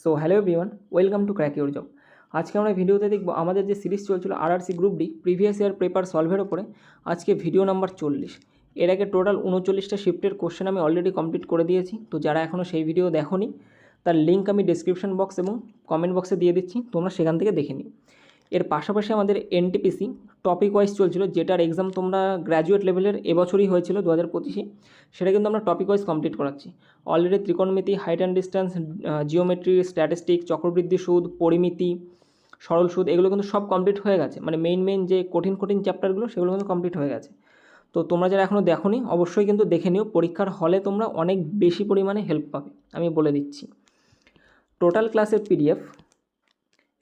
So hello everyone, welcome to crack your job. আজকে আমরা ভিডিওতে দেখব আমাদের যে সিরিজ চলছিল RRC group D previous year paper সলভের ওপরে। আজকে ভিডিও নাম্বার 40। এর আগে টোটাল 39টা শিফটের কোশ্চেন আমি অলরেডি কমপ্লিট করে দিয়েছি। তো যারা এখনও সেই ভিডিও দেখোনি তার লিঙ্ক আমি ডেসক্রিপশন বক্স এবং কমেন্ট বক্সে দিয়ে দিচ্ছি, তোমরা সেখান থেকে দেখে নিও। এর পাশাপাশি আমাদের এনটিপিসি টপিক ওয়াইজ চলছিল, যেটার এক্সাম তোমরা গ্র্যাজুয়েট লেভেলের এবছরই হয়েছিল 2025-এ, সেটা কিন্তু আমরা টপিক ওয়াইজ কমপ্লিট করাচ্ছি। অলরেডি ত্রিকোণমিতি, height and distance, geometry, statistic, চক্রবৃদ্ধি সুদ, পরিমিতি, সরল সুদ, এগুলো কিন্তু সব কমপ্লিট হয়ে গেছে। মানে মেইন যে কঠিন চ্যাপ্টারগুলো সেগুলো কিন্তু কমপ্লিট হয়ে গেছে। তো তোমরা যারা এখনও দেখোনি অবশ্যই কিন্তু দেখে নিও, পরীক্ষার হলে তোমরা অনেক বেশি পরিমাণে হেল্প পাবে, আমি বলে দিচ্ছি। টোটাল ক্লাসের পিডিএফ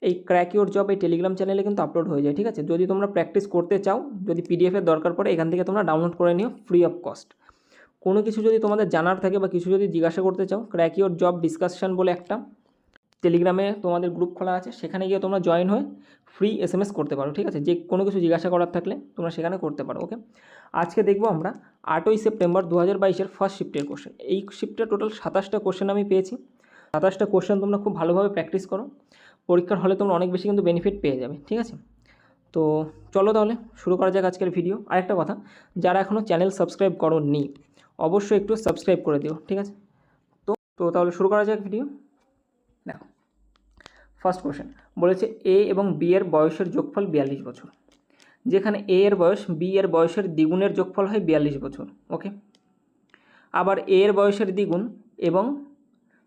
এই ক্র্যাক ইউর জব এই টেলিগ্রাম চ্যানেলে কিন্তু আপলোড হয়ে যায়, ঠিক আছে। যদি তোমরা প্র্যাকটিস করতে চাও, যদি পিডিএফের দরকার পড়ে, এখান থেকে তোমরা ডাউনলোড করে নিও ফ্রি অফ কস্ট। কোনো কিছু যদি তোমাদের জানার থাকে বা কিছু যদি জিজ্ঞাসা করতে চাও, ক্র্যাক ইউর জব ডিসকাশন বলে একটা টেলিগ্রামে তোমাদের গ্রুপ খোলা আছে, সেখানে গিয়ে তোমরা জয়েন হয়ে ফ্রি SMS করতে পারো, ঠিক আছে। যে কোনো কিছু জিজ্ঞাসা করার থাকলে তোমরা সেখানে করতে পারো, ওকে। আজকে দেখবো আমরা 8ই সেপ্টেম্বর 2022-এর ফার্স্ট শিফটের কোশ্চেন। এই শিফটে টোটাল 27টা কোশ্চেন আমি পেয়েছি। 27টা কোশ্চেন তোমরা খুব ভালোভাবে প্র্যাকটিস করো, পরীক্ষার হলে তোমরা অনেক বেশি কিন্তু বেনিফিট পেয়ে যাবে, ঠিক আছে। তো চলো তাহলে শুরু করা যাক আজকের ভিডিও। আরেকটা কথা, যারা এখনও চ্যানেল সাবস্ক্রাইব করোনি অবশ্যই একটু সাবস্ক্রাইব করে দিও, ঠিক আছে। তো তাহলে শুরু করা যাক ভিডিও। দেখো, ফার্স্ট কোশ্চেন বলেছে এ এবং বি এর বয়সের যোগফল 42 বছর। যেখানে এ এর বয়স বি এর বয়সের দ্বিগুণের যোগফল হয় 42 বছর, ওকে। আবার এ এর বয়সের দ্বিগুণ এবং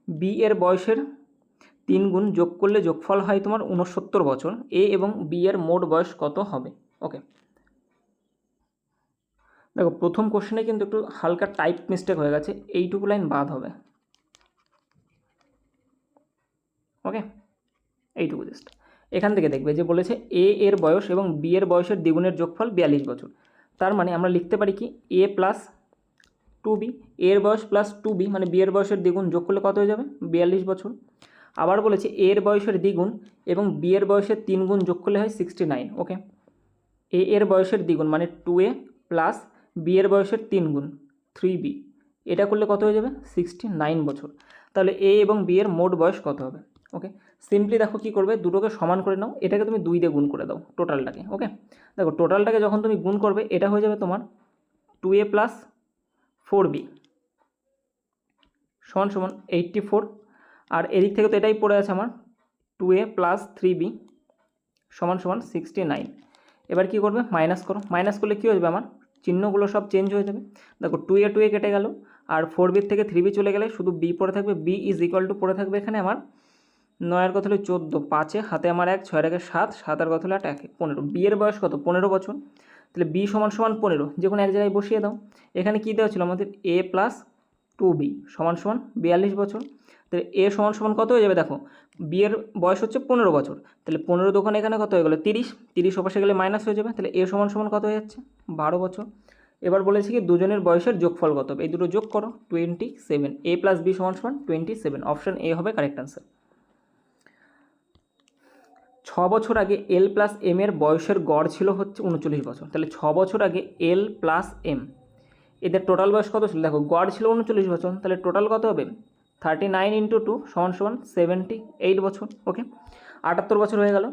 বি এর বয়সের 3 গুণ যোগ করলে যোগফল হয় তোমার 69 বছর। এ এবং বি এর মোট বয়স কত হবে, ওকে। দেখো, প্রথম কোশ্চেনে কিন্তু একটু হালকা টাইপ মিস্টেক হয়ে গেছে, এইটুকু লাইন বাদ হবে, ওকে। এইটুকু জাস্ট এখান থেকে দেখবে যে বলেছে এ এর বয়স এবং বি এর বয়সের দ্বিগুণের যোগফল 42 বছর। তার মানে আমরা লিখতে পারি কি এ প্লাস 2b, এর বয়স প্লাস 2b মানে বি এর বয়সের দ্বিগুণ যোগ করলে কত হয়ে যাবে 42 বছর। আবার বলেছে এর বয়সের দ্বিগুণ এবং বি এর বয়সের 3 গুণ যোগ করলে হয় 69, ওকে। এ এর বয়সের দ্বিগুণ মানে 2a প্লাস বি এর বয়সের 3 গুণ 3b, এটা করলে কত হয়ে যাবে 69 বছর। তাহলে এ এবং বি এর মোট বয়স কত হবে, ওকে। সিম্পলি দেখো কী করবে, দুটোকে সমান করে নাও, এটাকে তুমি 2 দিয়ে গুণ করে দাও টোটালটাকে, ওকে। দেখো টোটালটাকে যখন তুমি গুণ করবে এটা হয়ে যাবে তোমার 2a প্লাস 4b সমান সমান 84। আর এদিক থেকে তো এটাই পড়ে আছে আমার 2a প্লাস 3b সমান সমান 69। এবার কী করবে, মাইনাস করো, মাইনাস করলে কী হয়ে যাবে, আমার চিহ্নগুলো সব চেঞ্জ হয়ে যাবে। দেখো 2a কেটে গেল, আর 4b থেকে 3b চলে গেলে শুধু b পড়ে থাকবে। b ইজ ইকুয়াল টু পড়ে থাকবে এখানে আমার 9 কথা হলো 14, 5 হাতে আমার 1, 6 এর 7, 7 কথা হলো 8, 15। বি এর বয়স কত 15 বছর, তাহলে b সমান সমান 15, যে কোনো এক জায়গায় বসিয়ে দাও। এখানে কী দেওয়া ছিল আমাদের a প্লাস 2b সমান সমান 42 বছর। তাহলে এ সমান সমান কত হয়ে যাবে, দেখো বি এর বয়স হচ্ছে 15 বছর, তাহলে 15 দোকানে এখানে কত হয়ে গেলো 30 ওপাশে গেলে মাইনাস হয়ে যাবে, তাহলে এ সমান সমান কত হয়ে যাচ্ছে 12 বছর। এবার বলেছি কি দুজনের বয়সের যোগফল কত হবে, এই দুটো যোগ করো 27। এ প্লাস বি সমান সমান 27, অপশন এ হবে কারেক্ট আনসার। 6 বছর আগে এল প্লাস এম এর বয়সের গড় ছিল হচ্ছে 39 বছর। তাহলে 6 বছর আগে এল প্লাস এম এদের টোটাল বয়স কত ছিল, দেখো গড় ছিল 39 বছর, তাহলে টোটাল কত হবে 39 × 2 সমান সমান 78 বছর, ওকে। 78 বছর হয়ে গেল।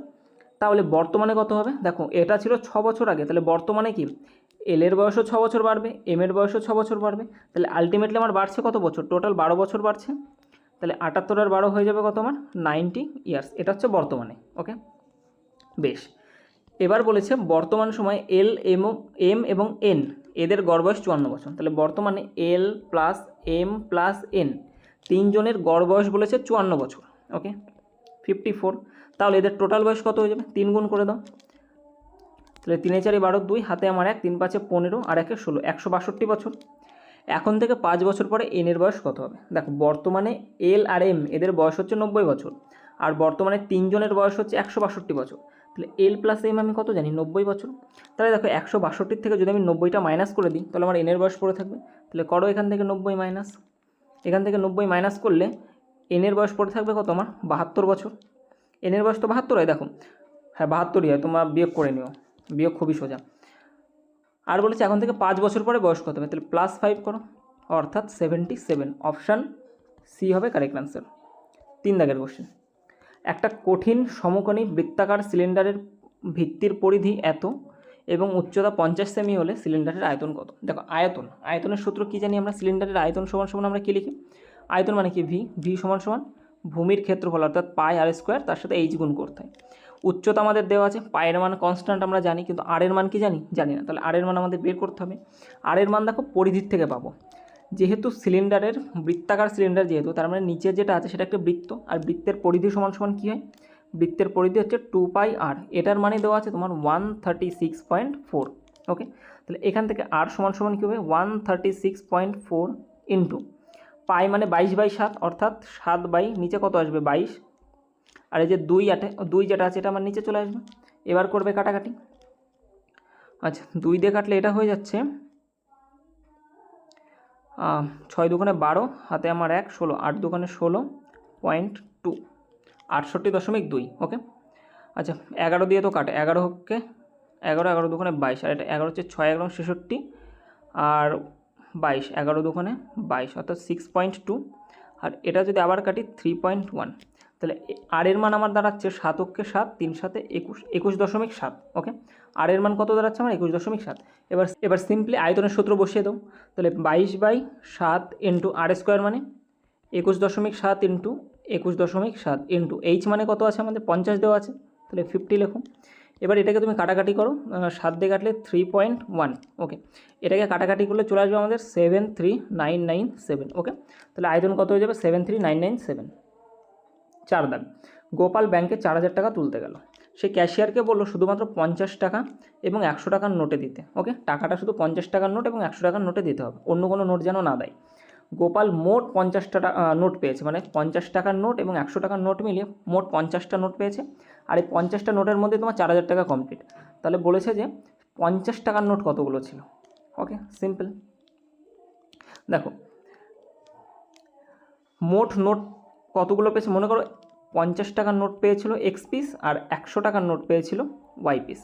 তাহলে বর্তমানে কত হবে, দেখো এটা ছিল 6 বছর আগে, তাহলে বর্তমানে কি এল এর বয়সও 6 বছর বাড়বে, এম এর বয়সও 6 বছর বাড়বে, তাহলে আলটিমেটলি আমার বাড়ছে কত বছর, টোটাল 12 বছর বাড়ছে। তাহলে 78 আর 12 হয়ে যাবে কত আমার 90 ইয়ার্স, এটা হচ্ছে বর্তমানে, ওকে। বেশ, এবার বলেছে বর্তমান সময়ে এল এম এবং এন এদের গড় বয়স 54 বছর। তাহলে বর্তমানে এল প্লাস এম প্লাস এন তিনজনের গড় বয়স বলেছে 54 বছর, ওকে 54। তাহলে এদের টোটাল বয়স কত হয়ে যাবে, 3 গুণ করে দাও, তাহলে 3 4 12 2 হাতে আমার 1, 3 5 15 আর 1 16, 162 বছর। এখন থেকে 5 বছর পরে এন এর বয়স কত হবে, দেখো বর্তমানে এল আর এম এদের বয়স হচ্ছে 90 বছর, আর বর্তমানে তিনজনের বয়স হচ্ছে 162 বছর। তাহলে এল প্লাস এম আমি কত জানি 90 বছর। তাহলে দেখো 162 থেকে যদি আমি 90টা মাইনাস করে দিই তাহলে আমার এনের বয়স পড়ে থাকবে। তাহলে করো এখান থেকে 90 মাইনাস, এখান থেকে 90 মাইনাস করলে এনের বয়স পড়ে থাকবে কত আমার 72 বছর। এনের বয়স তো 72 হয়, দেখো হ্যাঁ 72ই হয়, তোমরা বিয়োগ করে নিও, বিয়োগ খুবই সোজা। আর বলেছে এখন থেকে 5 বছর পরে বয়স কত হবে, তাহলে +5 করো, অর্থাৎ 77, অপশান সি হবে কারেক্ট আনসার। 3 দাগের কোশ্চেন। একটা কঠিন সমকোণী বৃত্তাকার সিলিন্ডারের ভিত্তির পরিধি এত এবং উচ্চতা 50 সেমি হলে সিলিন্ডারের আয়তন কত? দেখো আয়তনের সূত্র কী জানি আমরা, সিলিন্ডারের আয়তন সমান সমান আমরা কী লিখি? আয়তন মানে কি ভি সমান সমান ভূমির ক্ষেত্রফল অর্থাৎ পাই আর স্কোয়ার, তার সাথে এইচ গুণ করতে হয়। উচ্চতা আমাদের দেওয়া আছে, পায়ের মান কনস্ট্যান্ট আমরা জানি, কিন্তু আর এর মান কি জানি না। তাহলে আর এর মান আমাদের বের করতে হবে। আর এর মান দেখো পরিধির থেকে পাবো, যেহেতু সিলিন্ডারের বৃত্তাকার সিলিন্ডার যেহেতু, তার মানে নিচে যেটা আছে সেটা একটা বৃত্ত, আর বৃত্তের পরিধি সমান সমান কী হয়? বৃত্তের পরিধি হচ্ছে 2 পাই আর, এটার মানে দেওয়া আছে তোমার 136.4। ওকে, তাহলে এখান থেকে আর সমান সমান কী হবে? 136.4 ইন্টু পাই মানে 22/7, অর্থাৎ 7 বাই নিচে কত আসবে? 22, আর এই যে 2 যেটা আছে এটা আমার নিচে চলে আসবে। এবার করবে কাটাকাটি। আচ্ছা, 2 দিয়ে কাটলে এটা হয়ে যাচ্ছে 6 দুগুণে 12, হাতে আমার 1, 16, 8 দুগুণে 16.2, 68.2। ওকে, আচ্ছা 11 দিয়ে তো কাটে, 11 হচ্ছে 11 দুগুণে 22, আর এটা 11 হচ্ছে 6 11 66, আর 22 11 দুগুণে 22 অর্থাৎ 6.2, আর এটা যদি আবার কাটি 3.1। তাহলে আর এর মান আমার দাঁড়াচ্ছে 7 অক্ষে 7, 3 7 21, 21.7। ওকে, আর এর মান কত দাঁড়াচ্ছে আমার? 21.7। এবার সিম্পলি আয়তনের সূত্র বসিয়ে দাও। তাহলে 22/7 ইন্টু আর স্কোয়ার মানে 21.7 ইন্টু 21.7 ইন্টু এইচ মানে কত আছে আমাদের? 50 দেওয়া আছে, তাহলে 50 লেখো। এবার এটাকে তুমি কাটাকাটি করো, 7 দিয়ে কাটলে 3.1। ওকে, এটাকে কাটাকাটি করলে চলে আসবে আমাদের 73997। ওকে, তাহলে আয়তন কত হয়ে যাবে? 73997। 4 দাগ, গোপাল ব্যাংকে 4000 টাকা তুলতে গেল। সে ক্যাশিয়ারকে বললো শুধুমাত্র 50 টাকা এবং 100 টাকার নোটে দিতে। ওকে, টাকাটা শুধু 50 টাকার নোট এবং 100 টাকার নোটে দিতে হবে, অন্য কোনো নোট যেন না দেয়। গোপাল মোট 50টা নোট পেয়েছে, মানে 50 টাকার নোট এবং 100 টাকার নোট মিলিয়ে মোট 50টা নোট পেয়েছে। আর এই 50টা নোটের মধ্যে তোমার 4000 টাকা কমপ্লিট। তাহলে বলেছে যে 50 টাকার নোট কতগুলো ছিল। ওকে, সিম্পল। দেখো মোট নোট কতগুলো পেয়েছে, মনে করো 50 টাকার নোট পেয়েছিল এক্স পিস আর 100 টাকার নোট পেয়েছিল ওয়াই পিস।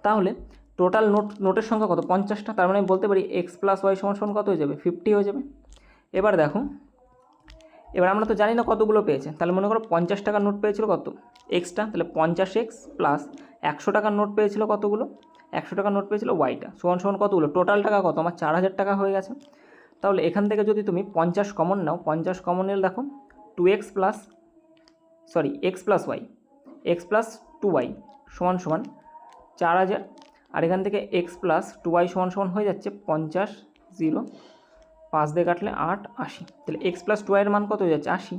তাহলে টোটাল নোটের সংখ্যা কত? 50টা। তার মানে বলতে পারি এক্স প্লাস ওয়াই সমান সমান কত হয়ে যাবে? 50 হয়ে যাবে। এবার দেখো, এবার আমরা তো জানি না কতগুলো পেয়েছে, তাহলে মনে করো 50 টাকার নোট পেয়েছিল কত? এক্সটা, তাহলে 50x প্লাস 100 টাকার নোট পেয়েছিল কতগুলো? 100 টাকার নোট পেয়েছিল ওয়াইটা, সমান সমান কতগুলো? টোটাল টাকা কত? আমার 4000 টাকা হয়ে গেছে। তাহলে এখান থেকে যদি তুমি 50 কমন নাও, 50 কমন নিলে দেখো x plus y, x plus 2y সমান সমান 4000, আর এখান থেকে এক্স প্লাস 2y সমান সমান হয়ে যাচ্ছে 50, 0, 5 দিয়ে কাটলে 8, 80। তাহলে এক্স প্লাস 2y এর মান কত হয়ে যাচ্ছে? 80।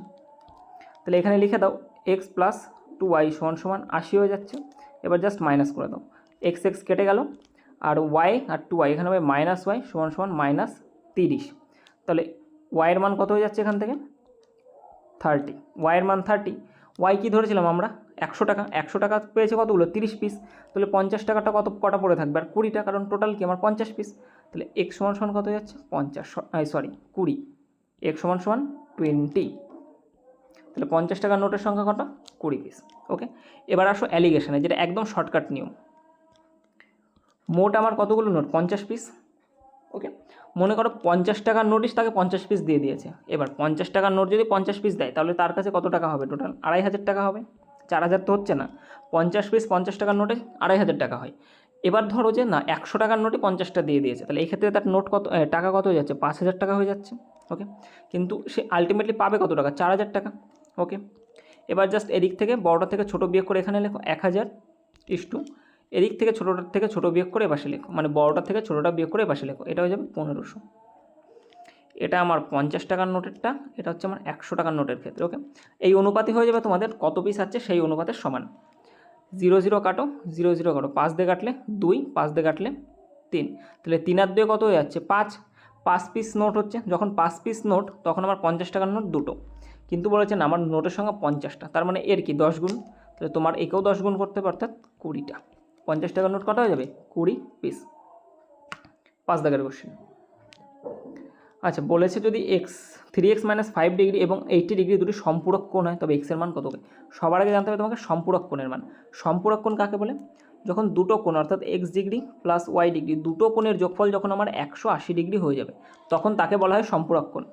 তাহলে এখানে লিখে দাও এক্স প্লাস 2y সমান সমান 80 হয়ে যাচ্ছে। এবার জাস্ট মাইনাস করে দাও, এক্স কেটে গেল, আর ওয়াই আর 2y এখানে হবে মাইনাস ওয়াই সমান সমান মাইনাস 30। তাহলে ওয়াইয়ের মান কত হয়ে যাচ্ছে এখান থেকে? 30। ওয়াইয়ের মান 30। ওয়াই কী ধরেছিলাম আমরা? 100 টাকা। 100 টাকা পেয়েছে কতগুলো? 30 পিস। তাহলে 50 টাকাটা কটা পড়ে থাকবে? আর 20টা, কারণ টোটাল কি আমার 50 পিস। তাহলে এক্স সমান সমান কত হয়ে যাচ্ছে? 20। এক্স সমান সমান 20। তাহলে 50 টাকার নোটের সংখ্যা কত? 20 পিস। ওকে, এবার আসো অ্যালিগেশনে, যেটা একদম শর্টকাট নিয়ম। মোট আমার কতগুলো নোট? 50 পিস। ওকে, মনে করো 50 টাকার নোটিশ তাকে 50 পিস দিয়ে দিয়েছে। এবার 50 টাকার নোট যদি 50 পিস দেয়, তাহলে তার কাছে কত টাকা হবে? টোটাল 2500 টাকা হবে। 4000 তো হচ্ছে না, 50 পিস 50 টাকার নোটে 2500 টাকা হয়। এবার ধরো যে না 100 টাকার নোটে 50টা দিয়ে দিয়েছে, তাহলে এই ক্ষেত্রে তার নোট কত টাকা কত হয়ে যাচ্ছে? 5000 টাকা হয়ে যাচ্ছে। ওকে, কিন্তু সে আলটিমেটলি পাবে কত টাকা? 4000 টাকা। ওকে, এবার জাস্ট এদিক থেকে বড়টা থেকে ছোটো বিয়োগ করে এখানে লেখো 1000 ইস্টু এদিক থেকে ছোটোটার থেকে ছোটো বিয়োগ করে এপাশে লেখো, মানে বড়টার থেকে ছোটোটা বিয়োগ করে এপাশে লেখো। এটা হয়ে যাবে 1500। এটা আমার 50 টাকার নোটেরটা, এটা হচ্ছে আমার 100 টাকার নোটের ক্ষেত্রে। ওকে, এই অনুপাতই হয়ে যাবে তোমাদের কত পিস আছে সেই অনুপাতের সমান। 0 0 কাটো, 0 0 কাটো, 5 দিয়ে কাটলে 2, 5 দিয়ে কাটলে 3, তাহলে 3 আর 2 কত হয়ে যাচ্ছে? 5 পিস নোট হচ্ছে। যখন 5 পিস নোট তখন আমার 50 টাকার নোট দুটো, কিন্তু বলেছেন আমার নোটের সংখ্যা 50টা, তার মানে এর কি 10 গুণ। তাহলে তোমার একেও 10 গুণ করতে হবে, অর্থাৎ 20টা। 50 টাকার নোট কত হয়ে যাবে? 20 পিস। 5 দাগের কোশ্চেন। আচ্ছা, বলেছে যদি থ্রি এক্স মাইনাস 5 ডিগ্রি এবং 80 ডিগ্রি দুটি সম্পূরক কোণ হয়, তবে এক্সের মান কত হবে? সবার আগে জানতে হবে তোমাকে সম্পূরক কোণের মান। সম্পূরক কোণ কাকে বলে? যখন দুটো কোণ অর্থাৎ x degree plus y degree দুটো কোণের যোগফল যখন আমার 180 ডিগ্রি হয়ে যাবে, তখন তাকে বলা হয় সম্পূরক কোণ।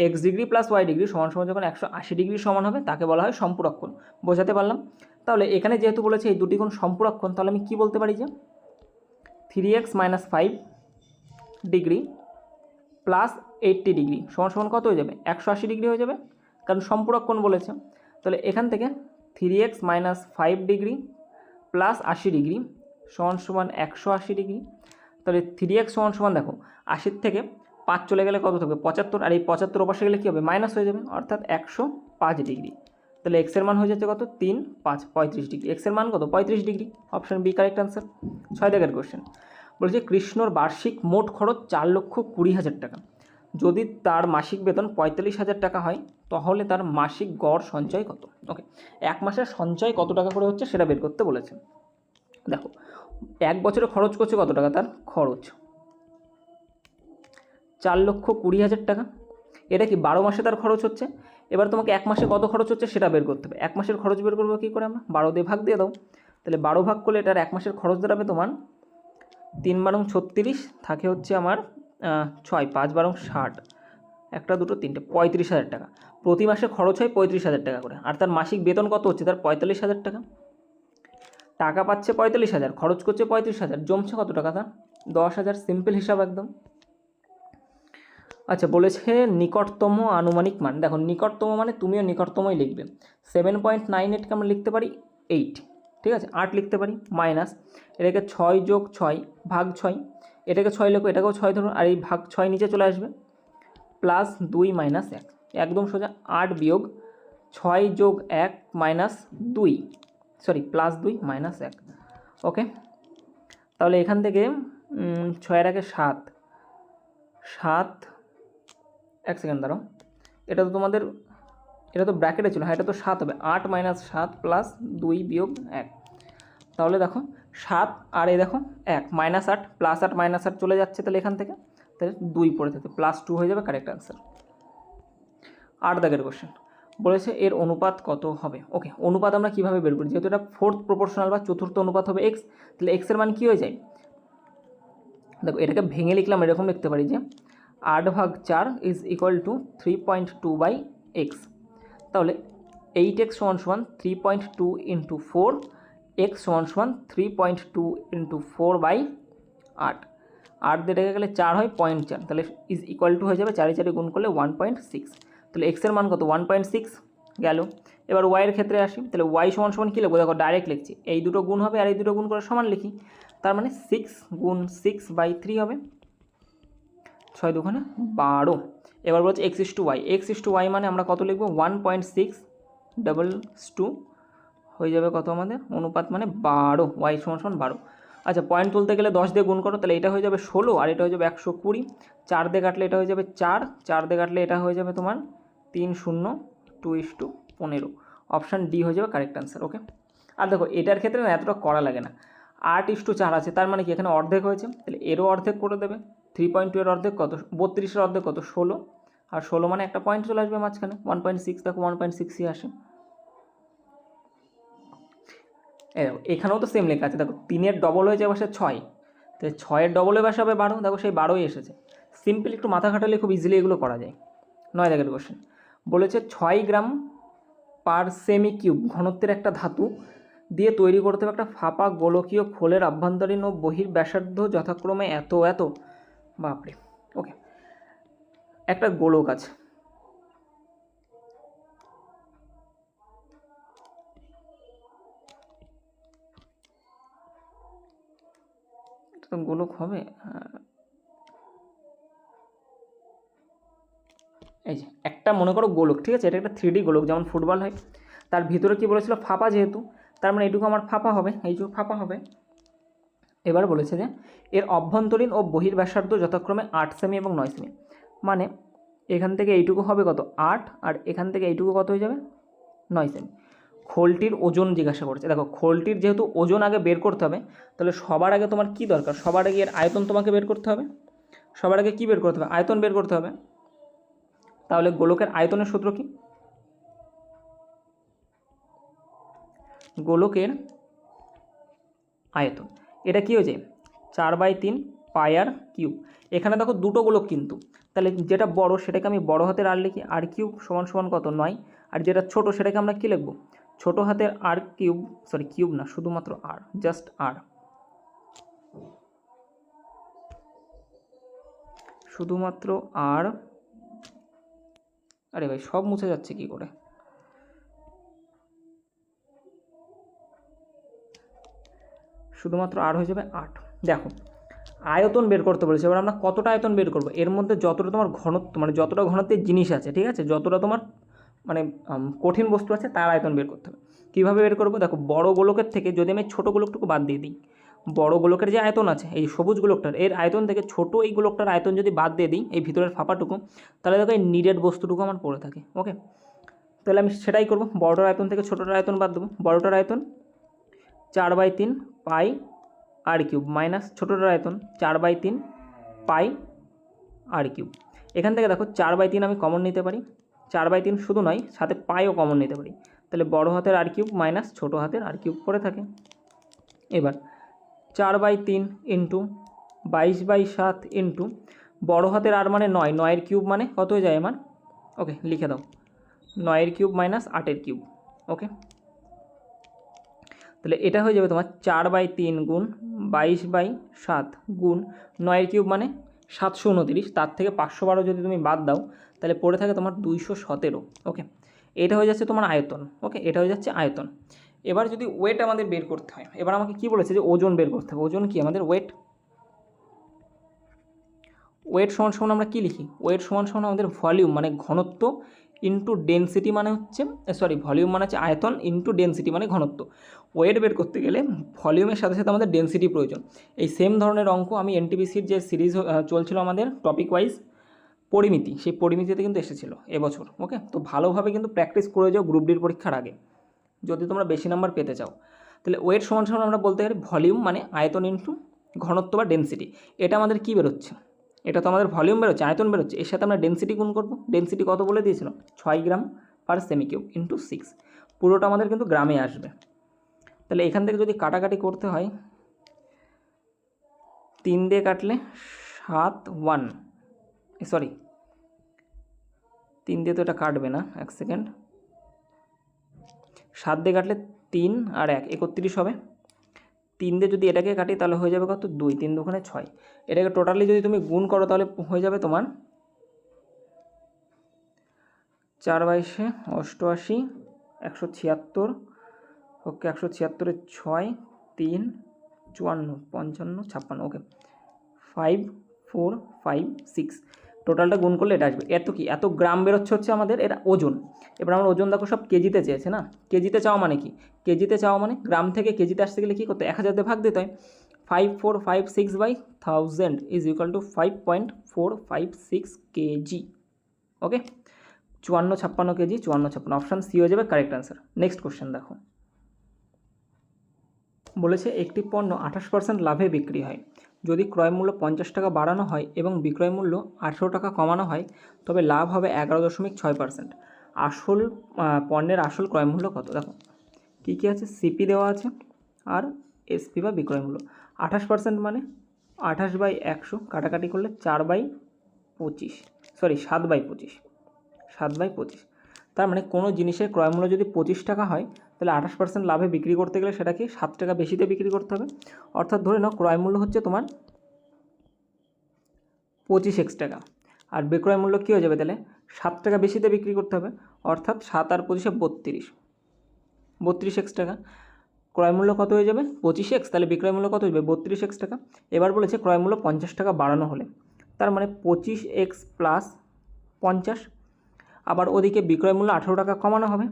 X degree plus y degree সমান সমান যখন 180 ডিগ্রি সমান হবে তাকে বলা হয় সম্পূরক কোণ। বোঝাতে পারলাম? তাহলে এখানে যেহেতু বলেছে এই দুটি কোণ সম্পূরক কোণ, তাহলে আমি কি বলতে পারি যে 3x - 5 ডিগ্রি প্লাস 80 ডিগ্রি সমান সমান কত হয়ে যাবে? 180 ডিগ্রি হয়ে যাবে, কারণ সম্পূরক কোণ বলেছে। তাহলে এখান থেকে 3x - 5 ডিগ্রি প্লাস 80 ডিগ্রি সমান সমান 180 ডিগ্রি। তাহলে 3x সমান সমান দেখো 80 থেকে 5 চলে গেলে কত থাকবে? 75, আর এই 75 ওপাশে গেলে কী হবে? মাইনাস হয়ে যাবে, অর্থাৎ 105 ডিগ্রি। তাহলে এক্সের মান হয়ে যাচ্ছে কত? 3, 5, 35 ডিগ্রি। এক্সের মান কত? 35 degree. Option B correct answer. 6 দাগের কোশ্চেন বলছে কৃষ্ণর বার্ষিক মোট খরচ 4,20,000 টাকা। যদি তার মাসিক বেতন 45,000 টাকা হয় তাহলে তার মাসিক গড় সঞ্চয় কত? ওকে, এক মাসের সঞ্চয় কত টাকা করে হচ্ছে সেটা বের করতে বলেছে। দেখো, এক বছরে খরচ করছে কত টাকা? তার খরচ 4,20,000 টাকা। এটা কি 12 মাসে তার খরচ হচ্ছে? এবার তোমাকে এক মাসে কত খরচ হচ্ছে সেটা বের করতে হবে। এক মাসের খরচ বের করবো কী করে আমরা? 12 দিয়ে ভাগ দিয়ে দাও। তাহলে 12 ভাগ করলে এটার এক মাসের খরচ দাঁড়াবে তোমার 3 বারং 36, থাকে হচ্ছে আমার 6, 5 বারং 60, 1, 2, 3, 35,000 টাকা। প্রতি মাসে খরচ হয় 35,000 টাকা করে, আর তার মাসিক বেতন কত হচ্ছে? তার 45,000 টাকা। টাকা পাচ্ছে 45,000, খরচ করছে 35,000, জমছে কত টাকা? তার 10,000। সিম্পল হিসাব একদম। আচ্ছা, বলেছে নিকটতম আনুমানিক মান। দেখো, নিকটতম মানে তুমিও নিকটতমই লিখবে। 7.98কে আমরা লিখতে পারি 8, ঠিক আছে, 8 লিখতে পারি, মাইনাস এটাকে 6 যোগ 6 ভাগ 6, এটাকে 6 লেখো, এটাকেও 6 ধরুন, আর এই ভাগ 6 নিচে চলে আসবে, প্লাস 2 - 1, একদম সোজা। 8 বিয়োগ 6 যোগ 1 মাইনাস 2, সরি প্লাস 2 - 1। ওকে, তাহলে এখান থেকে 6 এর আগে 7, 1 সেকেন্ড দাঁড়াও, এটা তো তোমাদের, এটা তো ব্র্যাকেটে ছিল, হ্যাঁ এটা তো 7 হবে। 8 - 7 প্লাস 2 বিয়োগ 1, তাহলে দেখো 7 আর এই দেখো 1, -8 প্লাস 8 -8 চলে যাচ্ছে, তাহলে এখান থেকে তাহলে 2 পড়ে থাকে, +2 হয়ে যাবে কারেক্ট আনসার। 8 দাগের কোশ্চেন বলেছে এর অনুপাত কত হবে? ওকে, অনুপাত আমরা কীভাবে বের করি? যেহেতু এটা 4th প্রপোর্শনাল বা চতুর্থ অনুপাত হবে x, তাহলে x এর মান কী হয়ে যায়? দেখো, এটাকে ভেঙে লিখলাম, এরকম লিখতে পারি যে 8/4 ইজ ইকুয়াল টু 3.2/x। তাহলে 8x = 3.2 × 4, x = 3.2 × 4/8। 8 দিয়ে রেখে গেলে 4 হয়, 0.4, তাহলে ইজ ইকুয়াল টু হয়ে যাবে 4 4 গুণ করলে 1.6। তাহলে x এর মান কত? 1.6 গেল। এবার y এর ক্ষেত্রে আসি, তাহলে y = কী লিখবো? দেখো, ডাইরেক্ট লিখছি, এই দুটো গুণ হবে আর এই দুটো গুণ করে সমান লিখি, তার মানে 6 × 6/3 হবে, 6 × 2 = 12। এবার বলছে x/y, x/y মানে আমরা কত লিখবো? 1.6 হয়ে যাবে কত আমাদের? অনুপাত মানে 12, y = 12। আচ্ছা, পয়েন্ট তুলতে গেলে 10 দিয়ে গুণ করো, তাহলে এটা হয়ে যাবে 16 আর এটা হয়ে যাবে 120। 4 দিয়ে কাটলে এটা হয়ে যাবে 4, 4 দিয়ে কাটলে এটা হয়ে যাবে তোমার 3, 0, 2:15। অপশান ডি হয়ে যাবে কারেক্ট আনসার। ওকে, আর দেখো এটার ক্ষেত্রে না এতটা করা লাগে না, 8:4 আছে, তার মানে কি এখানে অর্ধেক হয়েছে, তাহলে এরও অর্ধেক করে দেবে। 3.2 এর অর্ধেক কত? 32 এর অর্ধেক কত? 16, আর 16 মানে একটা পয়েন্ট চলে আসবে মাঝখানে, 1.6, দেখো 1.6ই আসে। এখানেও তো সেম লেখা আছে, দেখো 3-এর ডবল হয়ে যাবে 6, তাহলে 6-এর ডবল হয়ে হবে 12, দেখো সেই 12ই এসেছে। সিম্পল একটু মাথা খাটালে খুব ইজিলি এগুলো করা যায়। 9 দাগের কোশ্চেন বলেছে 6 গ্রাম পার সেমি কিউব ঘনত্বের একটা ধাতু দিয়ে তৈরি করতে হবে একটা ফাঁপা গোলকীয় খোলের আভ্যন্তরীণ ও বহির ব্যাসার্ধ যথাক্রমে এত এত। বাপরে, ওকে, একটা গোলক আছে, এটা তো গোলক হবে। এই যে একটা মনে করো গোলক, ঠিক আছে, এটা একটা 3D গোলক, যেমন ফুটবল হয়। তার ভিতরে কি বলেছিল? ফাঁপা, যেহেতু তার মানে এইটুকু আমার ফাঁপা হবে, এইটুকু ফাঁপা হবে। এবার বলেছে যে এর অভ্যন্তরীণ ও বহির ব্যাসার্ধ যথাক্রমে 8 সেমি এবং 9 সেমি, মানে এখান থেকে এইটুকু হবে কত? 8, আর এখান থেকে এইটুকু কত হয়ে যাবে? 9 সেমি। খোলটির ওজন জিজ্ঞাসা করছে। দেখো, খোলটির যেহেতু ওজন আগে বের করতে হবে, তাহলে সবার আগে তোমার কি দরকার? সবার আগে এর আয়তন তোমাকে বের করতে হবে। সবার আগে কি বের করতে হবে? আয়তন বের করতে হবে। তাহলে গোলকের আয়তনের সূত্র কি? গোলকের আয়তন এটা কি হয়ে যায়? 4/3 পাই আর কিউব। এখানে দেখো দুটো গোলক, কিন্তু তাহলে যেটা বড় সেটাকে আমি বড় হাতের আর লিখি, আর কিউব সমান সমান কত 9, আর যেটা ছোট সেটাকে আমরা কী লিখব, ছোট হাতের আর কিউব, সরি কিউব না, শুধুমাত্র আর, জাস্ট আর, শুধুমাত্র আর, আরে ভাই সব মুছে যাচ্ছে কি করে, শুধুমাত্র আর হয়ে যাবে 8। দেখো আয়তন বের করতে বলেছে, এবার আমরা কতটা আয়তন বের করব, এর মধ্যে যতটা তোমার ঘনত্ব মানে যতটা ঘনত্বের জিনিস আছে, ঠিক আছে, যতটা তোমার মানে কঠিন বস্তু আছে তার আয়তন বের করতে হবে। কীভাবে বের করবো, দেখো বড় গোলকের থেকে যদি আমি ছোটো গোলকটুকু বাদ দিয়ে দিই, বড় গোলকের যে আয়তন আছে এই সবুজ গোলকটার, এর আয়তন থেকে ছোট এই গোলকটার আয়তন যদি বাদ দিয়ে দিই এই ভিতরের ফাঁপাটুকু, তাহলে দেখো এই নিডেড বস্তুটুকু আমার পড়ে থাকে। ওকে, তাহলে আমি সেটাই করব, বড়টার আয়তন থেকে ছোটোটার আয়তন বাদ দেবো। বড়টার আয়তন 4/3 পাই আর কিউব মাইনাস ছোটোটার আয়তন 4/3 পাই আর কিউব। এখান থেকে দেখো 4/3 আমি কমন নিতে পারি, 4/3 শুধু নয় সাথে পাইও কমন নিতে পারি, তাহলে বড় হাতের আর কিউব মাইনাস ছোটো হাতের আর কিউব পড়ে থাকে। এবার 4/3 ইন্টু 22/7 ইন্টু বড় হাতের আর মানে 9, 9-এর কিউব মানে কত হয়ে যায় আমার, ওকে লিখে দাও 9-এর কিউব মাইনাস 8-এর কিউব। ওকে, তাহলে এটা হয়ে যাবে তোমার 4/3 গুণ 22/7 গুণ 9-এর কিউব মানে 729, তার থেকে 512 যদি তুমি বাদ দাও তাহলে পড়ে থাকে তোমার 217। ওকে, এটা হয়ে যাচ্ছে তোমার আয়তন। ওকে, এটা হয়ে যাচ্ছে আয়তন। এবার যদি ওয়েট আমাদের বের করতে হয়, এবার আমাকে কি বলেছে যে ওজন বের করতে হবে। ওজন কি আমাদের ওয়েট, ওয়েট সমান সমান আমরা কী লিখি, ওয়েট সমান সমান আমাদের ভলিউম মানে ঘনত্ব ইন্টু ডেনসিটি মানে হচ্ছে ভলিউম মানে হচ্ছে আয়তন ইন্টু ডেনসিটি মানে ঘনত্ব। ওয়েট বের করতে গেলে ভলিউমের সাথে সাথে আমাদের ডেনসিটি প্রয়োজন। এই সেম ধরনের অঙ্ক আমি এনটিপিসির যে সিরিজ চলছিল আমাদের টপিক ওয়াইজ পরিমিতি, সেই পরিমিতিতে কিন্তু এসেছিলো এবছর। ওকে, তো ভালোভাবে কিন্তু প্র্যাকটিস করে যাও গ্রুপ ডির পরীক্ষার আগে যদি তোমরা বেশি নাম্বার পেতে চাও। তাহলে ওয়েট সমান সমান আমরা বলতে পারি ভলিউম মানে আয়তন ইন্টু ঘনত্ব বা ডেনসিটি। এটা আমাদের কী বেরোচ্ছে, এটা তো আমাদের ভলিউম বেরোচ্ছে, আয়তন বেরোচ্ছে, এর সাথে আমরা ডেনসিটি গুণ করব। ডেনসিটি কত বলে দিয়েছিল, 6 গ্রাম পার সেমি কিউব ইন্টু 6, পুরোটা আমাদের কিন্তু গ্রামে আসবে। তাহলে এখান থেকে যদি কাটাকাটি করতে হয় 3 দিয়ে কাটলে 7 3 দিয়ে তো এটা কাটবে না, 1 সেকেন্ড, 7 দিয়ে কাটলে 3 আর 1 31 হবে। 3 দিয়ে যদি এটাকে কাটি তাহলে হয়ে যাবে কত 2, 3 দুগুণে 6, এটাকে টোটালি যদি তুমি গুণ করো তাহলে হয়ে যাবে তোমার 4/88 176। ওকে, 176 6 3 54 55 56। ওকে, 5 4 5 6, টোটালটা গুণ করলে এটা আসবে। এত কি এত গ্রাম বেরোচ্ছে হচ্ছে আমাদের এটা ওজন। এবার আমার ওজন দেখো সব কেজিতে চেয়েছে না, কেজিতে চাওয়া মানে কি, কেজিতে চাওয়া মানে গ্রাম থেকে কেজিতে আসতে গেলে কী করতে 1000 দিয়ে ভাগ দিতে হয়। 5456/1000 is equal to 5.456 kg. Okay, 54-56 kg, 54-56, option C হয়ে যাবে কারেক্ট অ্যান্সার। নেক্সট কোশ্চেন দেখো, বলেছে একটি পণ্য 28% লাভে বিক্রি হয়, যদি ক্রয় মূল্য 50 টাকা বাড়ানো হয় এবং বিক্রয় মূল্য 18 টাকা কমানো হয় তবে লাভ হবে 11.6%। আসল পণ্যের আসল ক্রয় মূল্য কত। দেখো কী কী আছে, সিপি দেওয়া আছে আর এসপি বা বিক্রয় মূল্য। 28% মানে 28/100, কাটাকাটি করলে 4/25, 7/25, 7/25। তার মানে কোনো জিনিসের ক্রয় মূল্য যদি 25 টাকা হয় তাহলে 28% লাভে বিক্রি করতে গেলে সেটাকে 7 টাকা বেশিতে বিক্রি করতে হবে। অর্থাৎ ধরে নাও ক্রয় মূল্য হচ্ছে তোমার 25x টাকা, আর বিক্রয় মূল্য কী হয়ে যাবে তাহলে 7 টাকা বেশিতে বিক্রি করতে হবে, অর্থাৎ 7 আর 25 32x টাকা। ক্রয় মূল্য কত হয়ে যাবে 25x, তাহলে বিক্রয় মূল্য কত হয়ে যাবে 32x টাকা। এবার বলেছে ক্রয় মূল্য 50 টাকা বাড়ানো হলে, তার মানে 25x প্লাস 50, আবার ওদিকে বিক্রয় মূল্য 18 টাকা কমানো হবে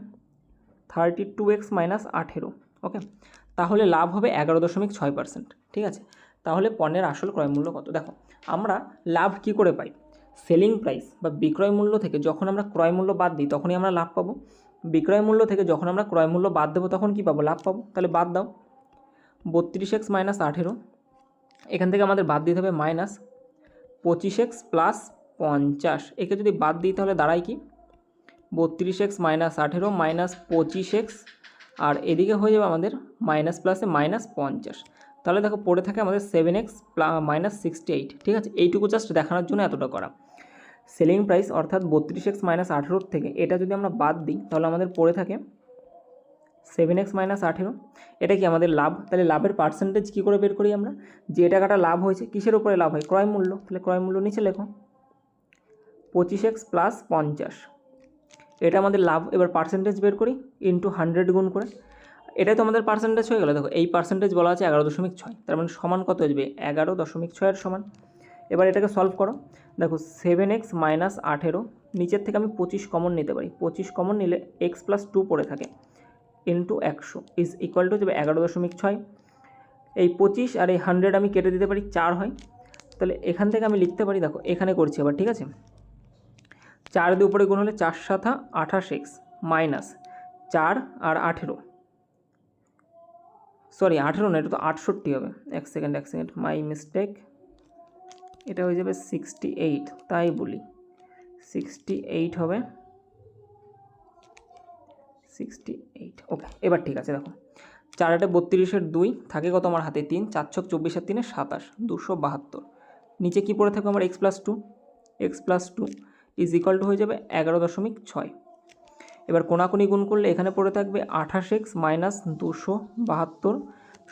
32x মাইনাস 18। ওকে, তাহলে লাভ হবে 11.6%। ঠিক আছে, তাহলে পণ্যের আসল ক্রয় মূল্য কত। দেখো আমরা লাভ কি করে পাই, সেলিং প্রাইস বা বিক্রয় মূল্য থেকে যখন আমরা ক্রয় মূল্য বাদ দিই তখনই আমরা লাভ পাবো, বিক্রয় মূল্য থেকে যখন আমরা ক্রয় মূল্য বাদ দেবো তখন কি পাবো, লাভ পাবো। তাহলে বাদ দাও 32x মাইনাস 18, এখান থেকে আমাদের বাদ দিতে হবে মাইনাস 25x প্লাস 50, একে যদি বাদ দিই তাহলে দাঁড়ায় কি 32x মাইনাস 18 মাইনাস 25x, আর এদিকে হয়ে যাবে আমাদের মাইনাস প্লাসে মাইনাস 50। তাহলে দেখো পড়ে থাকে আমাদের 7x মাইনাস 68। ঠিক আছে, এইটুকু জাস্ট দেখানোর জন্য এতটা করা। সেলিং প্রাইস অর্থাৎ 32x মাইনাস 18 থেকে এটা যদি আমরা বাদ দিই তাহলে আমাদের পড়ে থাকে 7x মাইনাস 18। এটা কি আমাদের লাভ? তাহলে লাভের পার্সেন্টেজ কী করে বের করি আমরা? যে টাকাটা লাভ হয়েছে কিসের উপরে লাভ হয়? ক্রয় মূল্য। তাহলে ক্রয় মূল্য নিচে লেখো 25x প্লাস 50, এটা আমাদের লাভ। এবার পার্সেন্টেজ বের করি ইন্টু 100 গুণ করে, এটাই তো আমাদের পার্সেন্টেজ হয়ে গেল। দেখো এই পার্সেন্টেজ বলা আছে 11.6, তার মানে সমান কত আসবে? 11.6 এর সমান। এবার এটাকে সলভ করো। দেখো 7x মাইনাস 18, নিচের থেকে আমি 25 কমন নিতে পারি, 25 কমন নিলে x প্লাস 2 পড়ে থাকে ইন্টু 100 ইজ ইকুয়াল টু যাবে 11.6। এই 25 আর এই 100 আমি কেটে দিতে পারি, 4 হয়। তাহলে এখান থেকে আমি লিখতে পারি, দেখো এখানে করছি আবার, ঠিক আছে, 4 দিয়ে উপরে গুণ হলে 4 7 28x মাইনাস 4 আর 18, সরি 18 না, এটা তো 68 হবে। এক সেকেন্ড মাই মিস্টেক, এটা হয়ে যাবে 68, তাই বলি 68 হবে, 68। ওকে, এবার ঠিক আছে। দেখো 4 8 32 2 থাকে কত আমার হাতে? 3, 4 6 24 আর 3 27, 272। নিচে কি পড়ে থাকবে আমার? x plus 2 is equal two হয়ে যাবে 11.6। এবার কোনাকুনি গুণ করলে এখানে পড়ে থাকবে 28x মাইনাস 272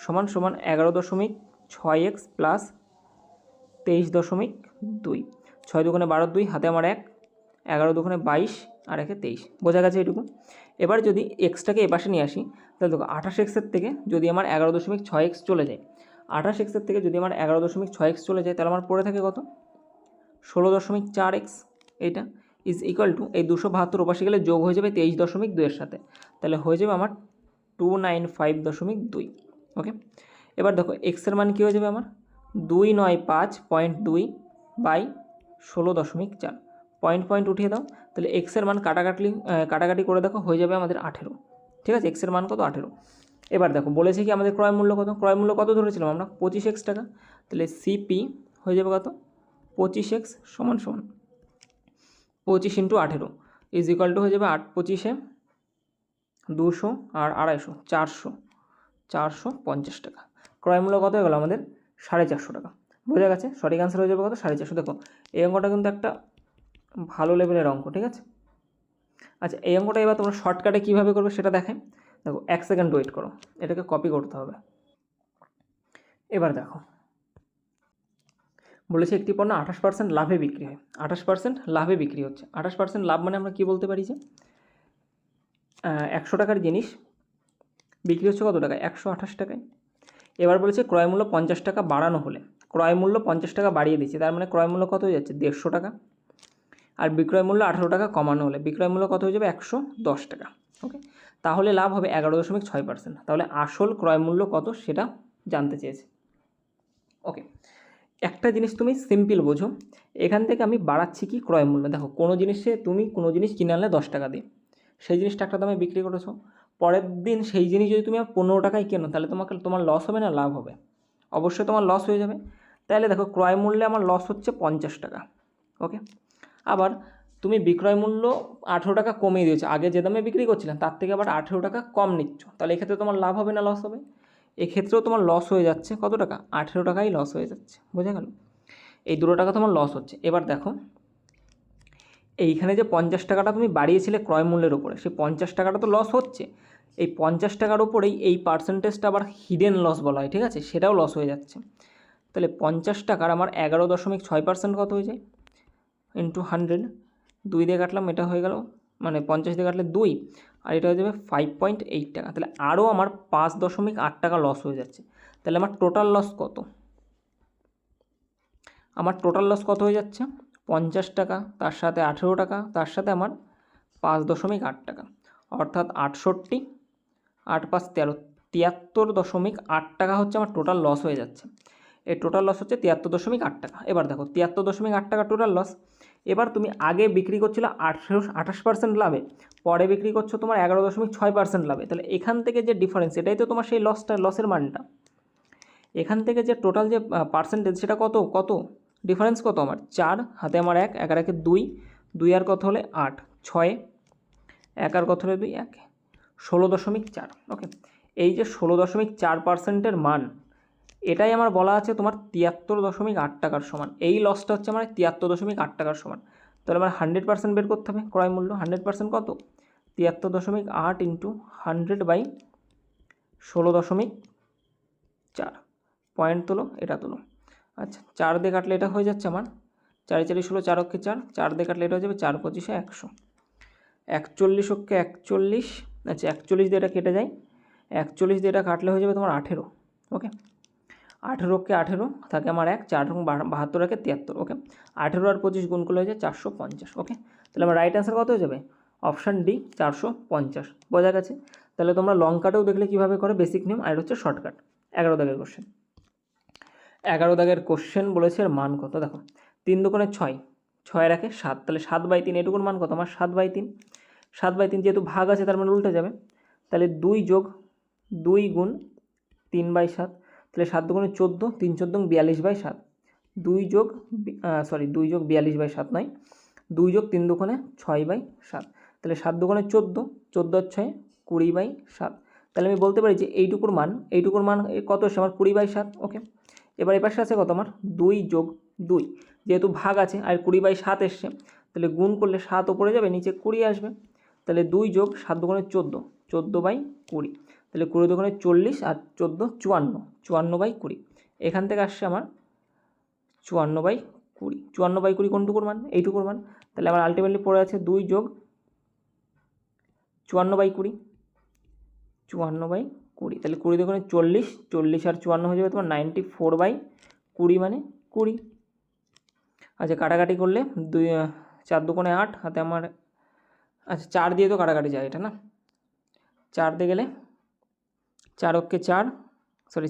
সমান সমান 11.6x প্লাস 23.2। 6 দুগুণে 12 2, হাতে আমার 1, 11 দুগুণে 22 আর 1 23। বোঝা গেছে এটুকু? এবার যদি এক্সটাকে এপাশে নিয়ে আসি তাহলে দেখো 28xের থেকে যদি আমার 11.6x চলে যায়, 28xের থেকে যদি আমার 11.6x চলে যায় তাহলে আমার পড়ে থাকে কত? 16.4x। এইটা ইজ ইকুয়াল টু এই 272 ওপাশে গেলে যোগ হয়ে যাবে 23.2 এর সাথে, তাহলে হয়ে যাবে আমার 295.2। ওকে, এবার দেখো এক্সের মান কী হয়ে যাবে আমার? 295.2 বাই 16.4, পয়েন্ট উঠিয়ে দাও, তাহলে এক্সের মান কাটাকাটি করে দেখো হয়ে যাবে আমাদের 18। ঠিক আছে, এক্সের মান কত? 18। এবার দেখো বলেছে কি আমাদের ক্রয় মূল্য কত? ক্রয় মূল্য কত ধরেছিলাম আমরা? 25x টাকা। তাহলে সিপি হয়ে যাবে কত? 25x সমান 25 ইন্টু 18 ইজ ইকুয়াল টু হয়ে যাবে 8 25-এ 200 আর 250, 450 টাকা। ক্রয় মূল্য কত হয়ে গেল আমাদের? 450 টাকা। বোঝা গেছে? সঠিক অ্যান্সার হয়ে যাবে কত? 450। দেখো এই অঙ্কটা কিন্তু একটা ভালো লেভেলের অঙ্ক, ঠিক আছে। আচ্ছা, এই অঙ্কটা এবার তোমরা শর্টকাটে কীভাবে করবে সেটা দেখাই। দেখো 1 সেকেন্ড ওয়েট করো, এটাকে কপি করতে হবে। এবার দেখো বলেছে একটি পণ্য 28% লাভে বিক্রি হয়, 28% লাভে বিক্রি হচ্ছে। 28% লাভ মানে আমরা কী বলতে পারি? যে 100 টাকার জিনিস বিক্রি হচ্ছে কত টাকায়? 128 টাকায়। এবার বলেছে ক্রয় মূল্য 50 টাকা বাড়ানো হলে, ক্রয় মূল্য 50 টাকা বাড়িয়ে দিচ্ছে, তার মানে ক্রয় মূল্য কত হয়ে যাচ্ছে? 150 টাকা। আর বিক্রয় মূল্য 18 টাকা কমানো হলে বিক্রয় মূল্য কত হয়ে যাবে? 110 টাকা। ওকে, তাহলে লাভ হবে 11.6%। তাহলে আসল ক্রয় মূল্য কত সেটা জানতে চেয়েছে। ওকে, একটা জিনিস তুমি সিম্পল বোঝো, এখান থেকে আমি বাড়াচ্ছি কি? ক্রয় মূল্য। দেখো কোনো জিনিস কিনে আনলে 10 টাকা দিয়ে, সেই জিনিসটা একটা দামে বিক্রি করেছো, পরের দিন সেই জিনিস যদি তুমি 15 টাকায় কেনো তাহলে তোমার লস হবে না লাভ হবে? অবশ্যই তোমার লস হয়ে যাবে। তাহলে দেখো ক্রয় মূল্যে আমার লস হচ্ছে 50 টাকা। ওকে, আবার তুমি বিক্রয় মূল্য 18 টাকা কমিয়ে দিয়েছো, আগে যে দামে বিক্রি করছিলাম তার থেকে আবার 18 টাকা কম নিচ্ছ, তাহলে এক্ষেত্রে তোমার লাভ হবে না লস হবে? এক্ষেত্রেও তোমার লস হয়ে যাচ্ছে। কত টাকা? 18 টাকাই লস হয়ে যাচ্ছে। বোঝা গেল? এই 2 টাকা তোমার লস হচ্ছে। এবার দেখো এইখানে যে 50 টাকাটা তুমি বাড়িয়েছিলে ক্রয় মূল্যের ওপরে, সেই 50 টাকাটা তো লস হচ্ছে, এই 50 টাকার ওপরেই এই পার্সেন্টেজটা আবার হিডেন লস বলা হয়, ঠিক আছে, সেটাও লস হয়ে যাচ্ছে। তাহলে 50 টাকার আমার 11.6% কত হয়ে যায়? ইন্টু 100, 2 দিয়ে কাটলাম, এটা হয়ে গেল মানে 50 দিয়ে কাটলে 2, আর এটা হয়ে যাবে 5.8 টাকা। তাহলে আরও আমার 5.8 টাকা লস হয়ে যাচ্ছে। তাহলে আমার টোটাল লস কত? আমার টোটাল লস কত হয়ে যাচ্ছে? 50 টাকা, তার সাথে 18 টাকা, তার সাথে আমার 5.8 টাকা, অর্থাৎ 68, 8 5 13, 73.8 টাকা হচ্ছে আমার টোটাল লস হয়ে যাচ্ছে। এই টোটাল লস হচ্ছে 73.8 টাকা। এবার দেখো 73.8 টাকা টোটাল লস। এবার তুমি আগে বিক্রি করছিলে 28% লাভে, পরে বিক্রি করছো তোমার 11.6% লাভে, তাহলে এখান থেকে যে ডিফারেন্স এটাই তো তোমার সেই লসের মানটা। এখান থেকে যে টোটাল যে পার্সেন্টেজ সেটা কত ডিফারেন্স কত? আমার 4, হাতে আমার 1, 1 আর 1 2, 2 আর কত হলে 8, 6, 1 আর কত হলে 2, 1, 16.4। ওকে, এই যে 16.4%-এর মান, এটাই আমার বলা আছে তোমার 73.8 টাকার সমান। এই লসটা হচ্ছে আমার 73.8 টাকার সমান। তাহলে আমার 100% বের করতে হবে ক্রয় মূল্য। 100% কত? 73.8 ইন্টু 100/16.4। পয়েন্ট তোলো, এটা তোলো। আচ্ছা 4 দিয়ে কাটলে এটা হয়ে যাচ্ছে আমার 4 4 16, 4 অক্ষে 4, 4 দিয়ে কাটলে এটা হয়ে যাবে 4 25 100। 41 অক্ষে 41, আচ্ছা 41 দিয়ে এটা কেটে যায়, 41 দিয়ে এটা কাটলে হয়ে যাবে তোমার 18। ওকে 18 অক্ষে 18 থাকে আমার 1, 4 72 একে 73। ওকে 18 আর 25 গুণ করলে হয়ে যায় 450। ওকে তাহলে আমার রাইট অ্যান্সার কত হয়ে যাবে? Option D 450। বোঝা গেছে? তাহলে তোমরা লং কাটেও দেখলে কীভাবে করে, বেসিক নিয়ম, আর হচ্ছে শর্টকাট। 11 দাগের কোশ্চেন। 11 দাগের কোশ্চেন বলেছে এর মান কত? দেখো 3 দুগুণে 6, 6 রাখে 7, তাহলে 7/3 এটুকুর মান কত আমার? 7/3। 7/3 যেহেতু ভাগ আছে তার মানে উল্টে যাবে, তাহলে 2 যোগ 2 গুণ 3/7, তাহলে 7 দুগুণে 14, 3 14 42/7, 2 যোগ 42/7 নয়, 2 যোগ 3 দুগুণে 6/7, তাহলে 7 দুগুণে 14, 14 আর 6 20/7। তাহলে আমি বলতে পারি যে এইটুকুর মান কত আসে আমার? 20/7। ওকে এবার এপাশে আছে কত আমার? 2 যোগ 2, যেহেতু ভাগ আছে আর 20/7 এসছে, তাহলে গুণ করলে 7 ওপরে যাবে, নিচে 20 আসবে, তাহলে 2 যোগ 7 দুগুণে 14, 14/20, তাহলে 20 দুগুণে 40 আর 14 54, 54/20। এখান থেকে আসছে আমার 54/20। 54/20 কোনটুকুর মান? এইটুকুর মান। তাহলে আমার আলটিমেটলি পড়ে আছে 2 যোগ 54/20, 54/20, তাহলে 20 দুগুণে 40, 40 আর 54 হয়ে যাবে তোমার 94/20 মানে 20। আচ্ছা কাটাকাটি করলে 4 দুগুণে 8 হাতে আমার, আচ্ছা 4 দিয়ে তো কাটাকাটি যায় এটা না, 4 দিয়ে গেলে 4 অক্ষে 4,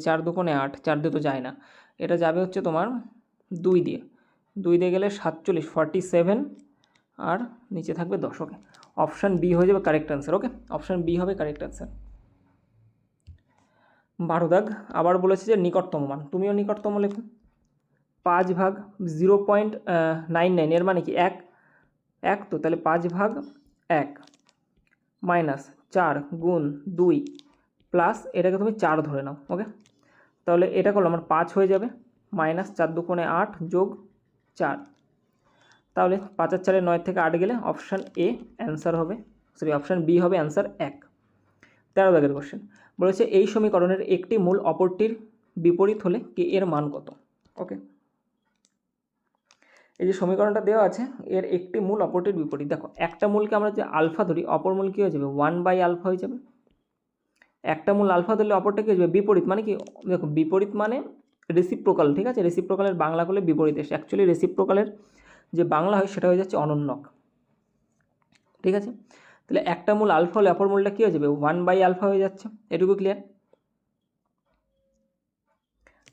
4 দুগুণে 8, 4 দিয়ে তো যায় না, এটা যাবে হচ্ছে তোমার 2 দিয়ে, 2 দিয়ে গেলে 47, 47 আর নিচে থাকবে 10। ওকে অপশান বি হয়ে যাবে correct answer. Okay option B হবে কারেক্ট অ্যান্সার। 12 দাগ আবার বলেছে যে নিকটতম মান, তুমিও নিকটতম লেখো। 5 ভাগ 0.99 এর মানে কি 1 তো, তাহলে 5 ভাগ 1 মাইনাস 4 গুণ 2 প্লাস এটাকে তুমি 4 ধরে নাও। ওকে তাহলে এটা করলো আমার 5 হয়ে যাবে, মাইনাস 4 দুগুণে 8 যোগ 4, তাহলে 5 আর 4 9 থেকে 8 গেলে অপশান এ অ্যান্সার হবে, অপশান বি হবে অ্যান্সার 1। 13 দাগের কোশ্চেন বলেছে এই সমীকরণের একটি মূল অপরটির বিপরীত হলে কে এর মান কত? ওকে এই যে সমীকরণটা দেওয়া আছে এর একটি মূল অপরটির বিপরীত, দেখো একটা মূলকে আমরা যে আলফা ধরি, অপর মূল কী হয়ে যাবে? 1/α হয়ে যাবে। একটা মূল আলফা ধরলে অপরটা কী হয়ে যাবে? বিপরীত। মানে কি দেখো বিপরীত মানে রেসিপ্রোকাল, ঠিক আছে? রেসিপ্রোকালের বাংলা করলে বিপরীত এসে, অ্যাকচুয়ালি রেসিপ্রোকালের যে বাংলা হয় সেটা হয়ে যাচ্ছে অনন্যক, ঠিক আছে? তাহলে একটা মূল আলফা হলে অপর মূলটা কী হয়ে যাবে? 1/α হয়ে যাচ্ছে। এটুকু ক্লিয়ার?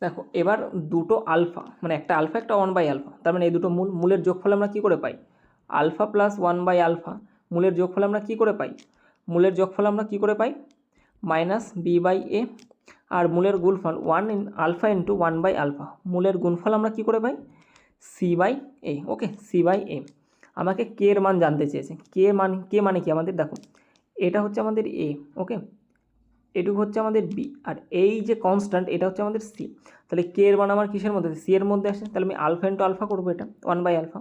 দেখো এবার দুটো আলফা, মানে একটা আলফা একটা 1/α, তার মানে এই দুটো মূলের যোগফল আমরা কী করে পাই? আলফা প্লাস 1/α মূলের যোগফল আমরা কী করে পাই? মূলের যোগফল আমরা কী করে পাই? মাইনাস b/a, আর মূলের গুণফল আলফা ইন্টু 1/α, মূলের গুণফল আমরা কী করে পাই? c/a। ওকে c/a। আমাকে কে এর মান জানতে চেয়েছে। কে মানে কি আমাদের, দেখো এটা হচ্ছে আমাদের a, ওকে এটুকু হচ্ছে আমাদের বি, আর এই যে কনস্ট্যান্ট এটা হচ্ছে আমাদের সি। তাহলে কে এর মান আমার কিসের মধ্যে? সি এর মধ্যে আসে, তাহলে আমি আলফা ইন্টু আলফা করবো, এটা 1/α।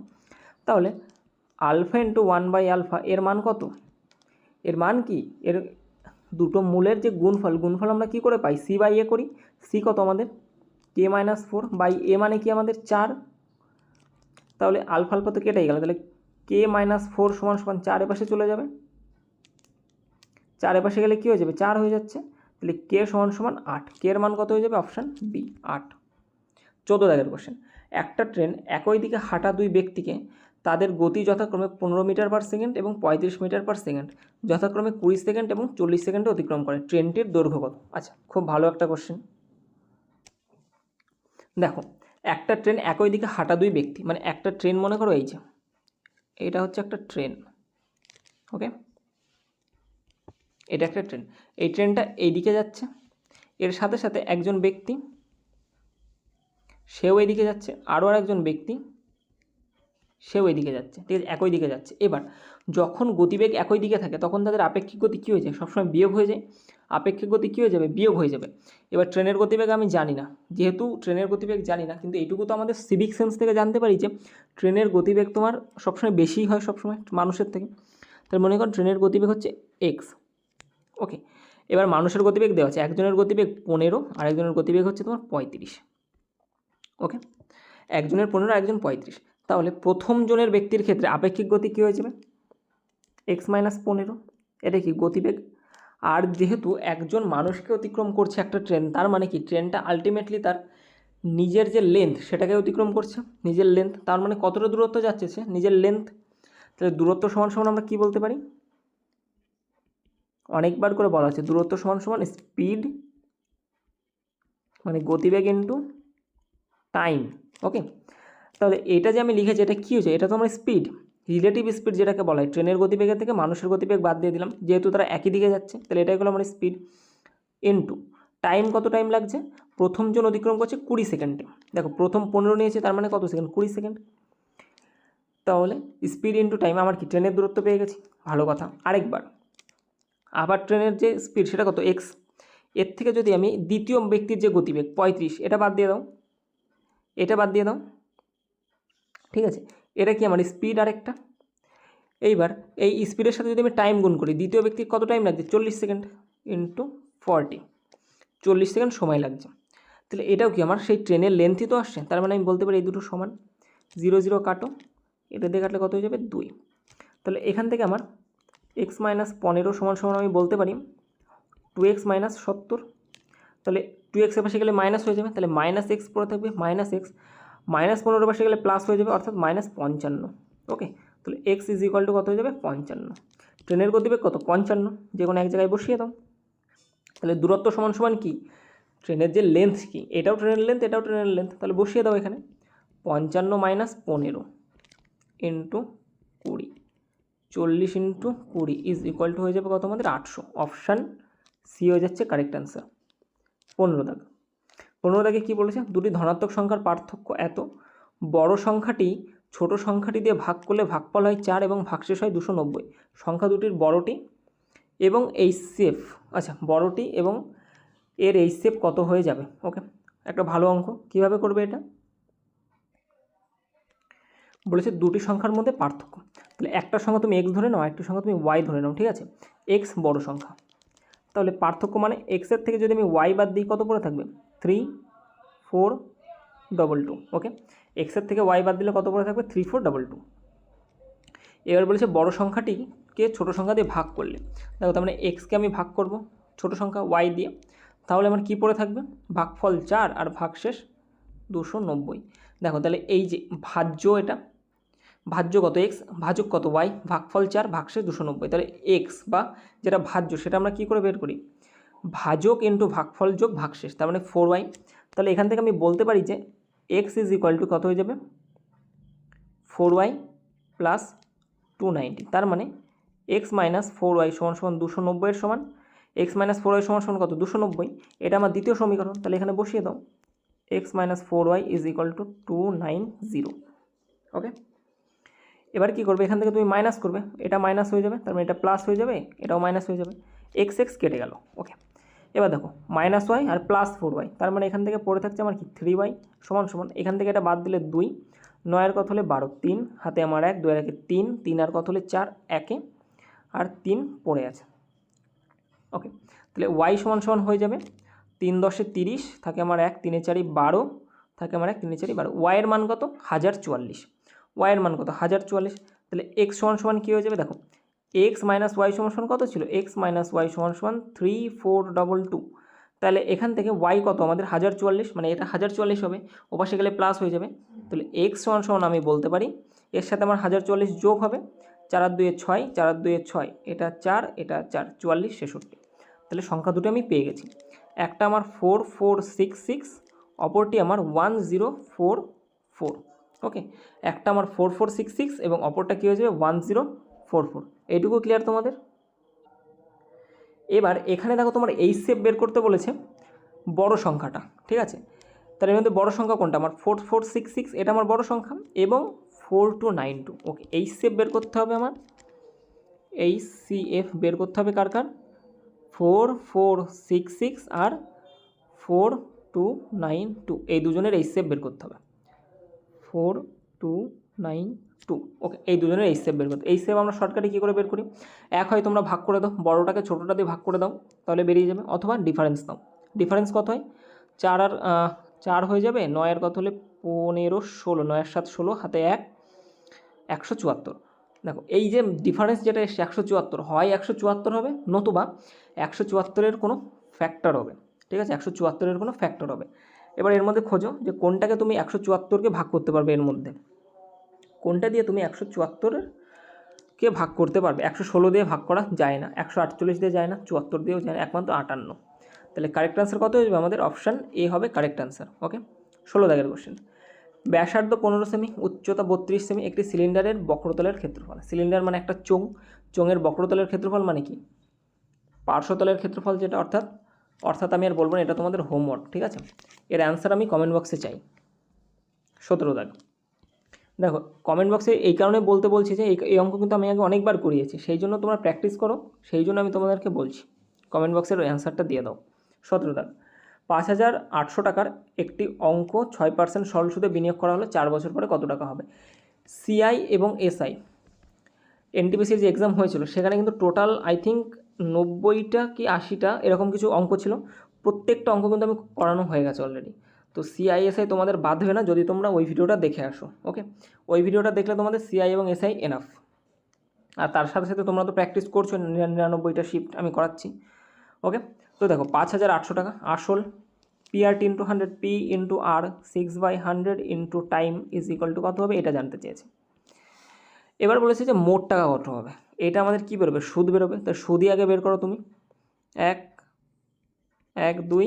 তাহলে আলফা ইন্টু 1/α এর মান কত? এর মান কি? এর দুটো মূলের যে গুণফল আমরা কি করে পাই? c/a করি। সি কত আমাদের? k-4/a মানে কি আমাদের 4, তাহলে আলফা আলফা তো কেটেই গেল, তাহলে k-4 = 4 এপাশে চলে যাবে, 4 এপাশে গেলে কী হয়ে যাবে? 4 হয়ে যাচ্ছে, তাহলে k = 8। কে এর মান কত হয়ে যাবে? Option B 8। 14 দাগের কোশ্চেন, একটা ট্রেন একই দিকে হাঁটা দুই ব্যক্তিকে তাদের গতি যথাক্রমে 15 মিটার/সেকেন্ড এবং 35 মিটার/সেকেন্ড যথাক্রমে 20 সেকেন্ড এবং 40 সেকেন্ডে অতিক্রম করে, ট্রেনটির দৈর্ঘ্য কত? আচ্ছা খুব ভালো একটা কোশ্চেন। দেখো একটা ট্রেন একই দিকে হাঁটা দুই ব্যক্তি, মানে একটা ট্রেন মনে করো এই যে এটা হচ্ছে একটা ট্রেন, ওকে এটা একটা ট্রেন, এই ট্রেনটা এই দিকে যাচ্ছে, এর সাথে সাথে একজন ব্যক্তি সেও এইদিকে যাচ্ছে, আরও একজন ব্যক্তি সেও ওই দিকে যাচ্ছে, ঠিক আছে, একই দিকে যাচ্ছে। এবার যখন গতিবেগ একই দিকে থাকে তখন তাদের আপেক্ষিক গতি কী হয়ে যায়, সবসময় বিয়োগ হয়ে যায়। আপেক্ষিক গতি কী হয়ে যাবে, বিয়োগ হয়ে যাবে। এবার ট্রেনের গতিবেগ আমি জানি না, যেহেতু ট্রেনের গতিবেগ জানি না, কিন্তু এইটুকু তো আমাদের সিভিক সেন্স থেকে জানতে পারি যে ট্রেনের গতিবেগ তোমার সবসময় বেশিই হয় সবসময় মানুষের থেকে। তাহলে মনে করো ট্রেনের গতিবেগ হচ্ছে এক্স। ওকে, এবার মানুষের গতিবেগ দেওয়া আছে, একজনের গতিবেগ 15, আর একজনের গতিবেগ হচ্ছে তোমার 35। ওকে, একজনের 15, একজন 35। তাহলে প্রথম জনের ব্যক্তির ক্ষেত্রে আপেক্ষিক গতি কী হয়ে যাবে, এক্স মাইনাস 15, এটা কি গতিবেগ। আর যেহেতু একজন মানুষকে অতিক্রম করছে একটা ট্রেন, তার মানে কি ট্রেনটা আলটিমেটলি তার নিজের যে লেন্থ সেটাকে অতিক্রম করছে, নিজের লেন্থ, তার মানে কতটা দূরত্ব যাচ্ছে সে, নিজের লেন্থ। তাহলে দূরত্ব সমান সমান আমরা কী বলতে পারি, অনেকবার করে বলা হচ্ছে দূরত্ব সমান সমান স্পিড, মানে গতিবেগ ইন্টু টাইম। ওকে, তাহলে এটা যে আমি লিখেছি এটা কী হয়েছে, এটা তো আমার স্পিড, রিলেটিভ স্পিড যেটাকে বলা হয়। ট্রেনের গতিবেগের থেকে মানুষের গতিবেগ বাদ দিয়ে দিলাম, যেহেতু তারা একই দিকে যাচ্ছে, তাহলে এটাই হলো আমার স্পিড, ইন্টু টাইম, কত টাইম লাগছে, প্রথম জন অতিক্রম করছে 20 সেকেন্ডে। দেখো প্রথম 15 নিয়েছে, তার মানে কত সেকেন্ড, 20 সেকেন্ড। তাহলে স্পিড ইন্টু টাইম, আমার কি ট্রেনের দূরত্ব পেয়ে গেছি, ভালো কথা। আরেকবার আবার ট্রেনের যে স্পিড সেটা কত, এক্স। এর থেকে যদি আমি দ্বিতীয় ব্যক্তির যে গতিবেগ 35, এটা বাদ দিয়ে দাও, এটা বাদ দিয়ে দাও, ঠিক আছে, এটা কি আমার স্পিড আরেকটা। এইবার এই স্পিডের সাথে যদি আমি টাইম গুণ করি, দ্বিতীয় ব্যক্তির কত টাইম লাগছে, 40 সেকেন্ড ইন্টু 40, 40 সেকেন্ড সময় লাগছে। তাহলে এটাও কি আমার সেই ট্রেনের লেন্থই তো আসছে, তার মানে আমি বলতে পারি এই দুটো সমান। 0 0 কাটো, এটা দিয়ে কাটলে কত হয়ে যাবে, 2। তাহলে এখান থেকে আমার এক্স মাইনাস 15 সমান সমান আমি বলতে পারি 2x মাইনাস 70। তাহলে 2x এর পাশে গেলে মাইনাস হয়ে যাবে, তাহলে মাইনাস এক্স পড়ে থাকবে, মাইনাস এক্স, মাইনাস 15 পাশে গেলে প্লাস হয়ে যাবে, অর্থাৎ মাইনাস 55। ওকে, তাহলে এক্স ইজ ইকুয়াল টু কত হয়ে যাবে, 55। ট্রেনের গতিবেগ কত, 55, যে কোনো এক জায়গায় বসিয়ে দাও। তাহলে দূরত্ব সমান সমান কি, ট্রেনের যে লেন্থ কি, এটাও ট্রেনের লেন্থ, এটাও ট্রেনের লেন্থ, তাহলে বসিয়ে দাও এখানে 55 minus 15 into 20, 40 into 20 is equal two হয়ে যাবে কত আমাদের, 800। অপশান সি হয়ে যাচ্ছে কারেক্ট অ্যান্সার। 15 দাগ, 15 দাগে কী বলেছে, দুটি ধনাত্মক সংখ্যার পার্থক্য এত, বড় সংখ্যাটি ছোট সংখ্যাটি দিয়ে ভাগ করলে ভাগফল হয় 4 এবং ভাগশেষ হয় 290। সংখ্যা দুটির বড়টি এবং এইচসিএফ, আচ্ছা বড়টি এবং এর এইচসিএফ কত হয়ে যাবে। ওকে, একটা ভালো অঙ্ক, কীভাবে করবে এটা, বলেছে দুটি সংখ্যার মধ্যে পার্থক্য। তাহলে একটা সংখ্যা তুমি এক্স ধরে নাও, একটি সংখ্যা তুমি ওয়াই ধরে নাও, ঠিক আছে, এক্স বড় সংখ্যা, তাহলে পার্থক্য মানে এক্সের থেকে যদি আমি ওয়াই বাদ দিই কত পড়ে থাকবে, 3 4 2 2। ওকে, এক্সের থেকে ওয়াই বাদ দিলে কত পড়ে থাকবে, 3 4 2 2। এবার বলেছে বড় সংখ্যাটিকে ছোট সংখ্যা দিয়ে ভাগ করলে, দেখো তার মানে এক্সকে আমি ভাগ করব ছোট সংখ্যা ওয়াই দিয়ে, তাহলে আমার কী পড়ে থাকবে, ভাগফল 4 আর ভাগশেষ 290। দেখো তাহলে এই যে ভাজ্য, এটা ভাজ্য কত এক্স, ভাজক কত ওয়াই, ভাগফল 4 ভাগশেষ 290। তাহলে এক্স বা যেটা ভাজ্য সেটা আমরা কী করে বের করি, ভাজক ইন্টু ভাগফল যোগ ভাগশেষ, তার মানে 4y। তাহলে এখান থেকে আমি বলতে পারি যে এক্স ইজ ইকুয়াল টু কত হয়ে যাবে, 4y প্লাস 290। তার মানে এক্স মাইনাস 4y সমান সমান 290 এর সমান, এক্স মাইনাস 4y সমান সমান কত, 290। এটা আমার দ্বিতীয় সমীকরণ, তাহলে এখানে বসিয়ে দাও, x minus 4y is equal two 290। ওকে, এবার কী করবে, এখান থেকে তুমি মাইনাস করবে, এটা মাইনাস হয়ে যাবে, তার মানে এটা প্লাস হয়ে যাবে, এটাও মাইনাস হয়ে যাবে, এক্স এক্স কেটে গেল। ওকে, এবার দেখো মাইনাস ওয়াই আর প্লাস 4y, তার মানে এখান থেকে পড়ে থাকছে আমার কি 3y সমান সমান, এখান থেকে এটা বাদ দিলে 2, 9 কত হলে 12, 3 হাতে আমার 1, 2 এর 3, 3 আর কত হলে 4, 1 আর 3 পড়ে আছে। ওকে, তাহলে y সমান সমান হয়ে যাবে 3 10 30, থাকে আমার 1, 3 4 12, থাকে আমার 1, 3 4 12, y এর মান কত 1044, y এর মান কত 1044। তাহলে x সমান সমান কী হয়ে যাবে, দেখো x মাইনাস ওয়াই সমান সমান কত ছিল, x মাইনাস ওয়াই সমান সমান 3422। তাহলে এখান থেকে y কত আমাদের 1044, মানে এটা 1044 হবে, ওপাশে গেলে প্লাস হয়ে যাবে। তাহলে x সমান সমান আমি বলতে পারি এর সাথে আমার 1044 যোগ হবে, 4 আর 2 6, 4 আর 2 6, এটা 4, এটা 4, 44 66। তাহলে সংখ্যা দুটো আমি পেয়ে গেছি, একটা আমার 4466, অপরটি আমার 1044। ওকে, একটা আমার 4466 এবং অপরটা কী হয়ে যাবে 1044। এইটুকু ক্লিয়ার তোমাদের। এবার এখানে দেখো তোমার এইচসিএফ বের করতে বলেছে বড় সংখ্যাটা, ঠিক আছে, তাহলে এর মধ্যে বড় সংখ্যা কোনটা, আমার 4466, এটা আমার বড় সংখ্যা, এবং 4292। ওকে, HCF বের করতে হবে আমার, HCF বের করতে হবে কার কার, 4466 আর 4292, এই দুজনের HCF বের করতে হবে, 4292। ওকে, এই দুজনের HCF বের করতে। HCF আমরা শর্টকাটে কী করে বের করি, এক হয় তোমরা ভাগ করে দাও, বড়োটাকে ছোটোটা দিয়ে ভাগ করে দাও, তাহলে বেরিয়ে যাবে, অথবা ডিফারেন্স দাও। ডিফারেন্স কত হয়, 4 আর 4 হয়ে যাবে, 9 আর কত হলে 15 16, 9 আর 7 16, হাতে 1, 174। দেখো এই যে ডিফারেন্স যেটা এসছে 174, হয় 174 হবে, নতুবা 174-এর কোনো ফ্যাক্টর হবে, ঠিক আছে, 174-এর কোনো ফ্যাক্টর হবে। এবার এর মধ্যে খোঁজো যে কোনটাকে তুমি 174-কে ভাগ করতে পারবে, এর মধ্যে কোনটা দিয়ে তুমি 174-কে ভাগ করতে পারবে। 116 দিয়ে ভাগ করা যায় না, 148 দিয়ে যায় না, 74 দিয়েও যায় না, একমাত্র 58। তাহলে কারেক্ট আনসার কত হয়ে যাবে আমাদের, অপশান এ হবে কারেক্ট আনসার। ওকে, 16 দাগের কোশ্চেন। ব্যাসার্ধ 15 সেমি, উচ্চতা 32 সেমি, একটি সিলিন্ডারের বক্রতলের ক্ষেত্রফল। সিলিন্ডার মানে একটা চোঙের বক্রতলের ক্ষেত্রফল মানে কি, পার্শ্বতলের ক্ষেত্রফল যেটা, অর্থাৎ আমি আর বলবো না, এটা তোমাদের হোমওয়ার্ক, ঠিক আছে। এর অ্যান্সার আমি কমেন্ট বক্সে চাই। 17 দাগ। দেখো কমেন্ট বক্সে এই কারণে বলতে বলছি যে এই অঙ্ক কিন্তু আমি আগে অনেকবার করিয়েছি, সেই জন্য তোমরা প্র্যাকটিস করো, সেই জন্য আমি তোমাদেরকে বলছি। কমেন্ট বক্সের অ্যান্সারটা দিয়ে দাও। 17 দাগ। 5800 টাকার একটি অঙ্ক 6% সরল সুদে বিনিয়োগ করা হলো, 4 বছর পরে কত টাকা হবে। সিআই এবং এসআই এনটিপিসির যে এক্সাম হয়েছিল সেখানে কিন্তু টোটাল আই থিঙ্ক 90টা কি 80টা এরকম কিছু অঙ্ক ছিল, প্রত্যেকটা অঙ্ক কিন্তু আমি করানো হয়ে গেছে অলরেডি। তো সিআইএসআই তোমাদের বাঁধবে না যদি তোমরা ওই ভিডিওটা দেখে আসো। ওকে, ওই ভিডিওটা দেখলে তোমাদের সিআই এবং এসআই এনাফ। আর তার সাথে সাথে তোমরা তো প্র্যাকটিস করছো, 99টা শিফট আমি করাচ্ছি। ওকে, তো দেখো 5800 টাকা আসল, PRT × 100, P × R 6/100 × time is equal two কত হবে, এটা জানতে চেয়েছে। এবার বলেছে যে মোট টাকা কত হবে, এটা আমাদের কী বেরোবে, সুদ বেরোবে। তো সুদই আগে বের করো তুমি, 1 1 2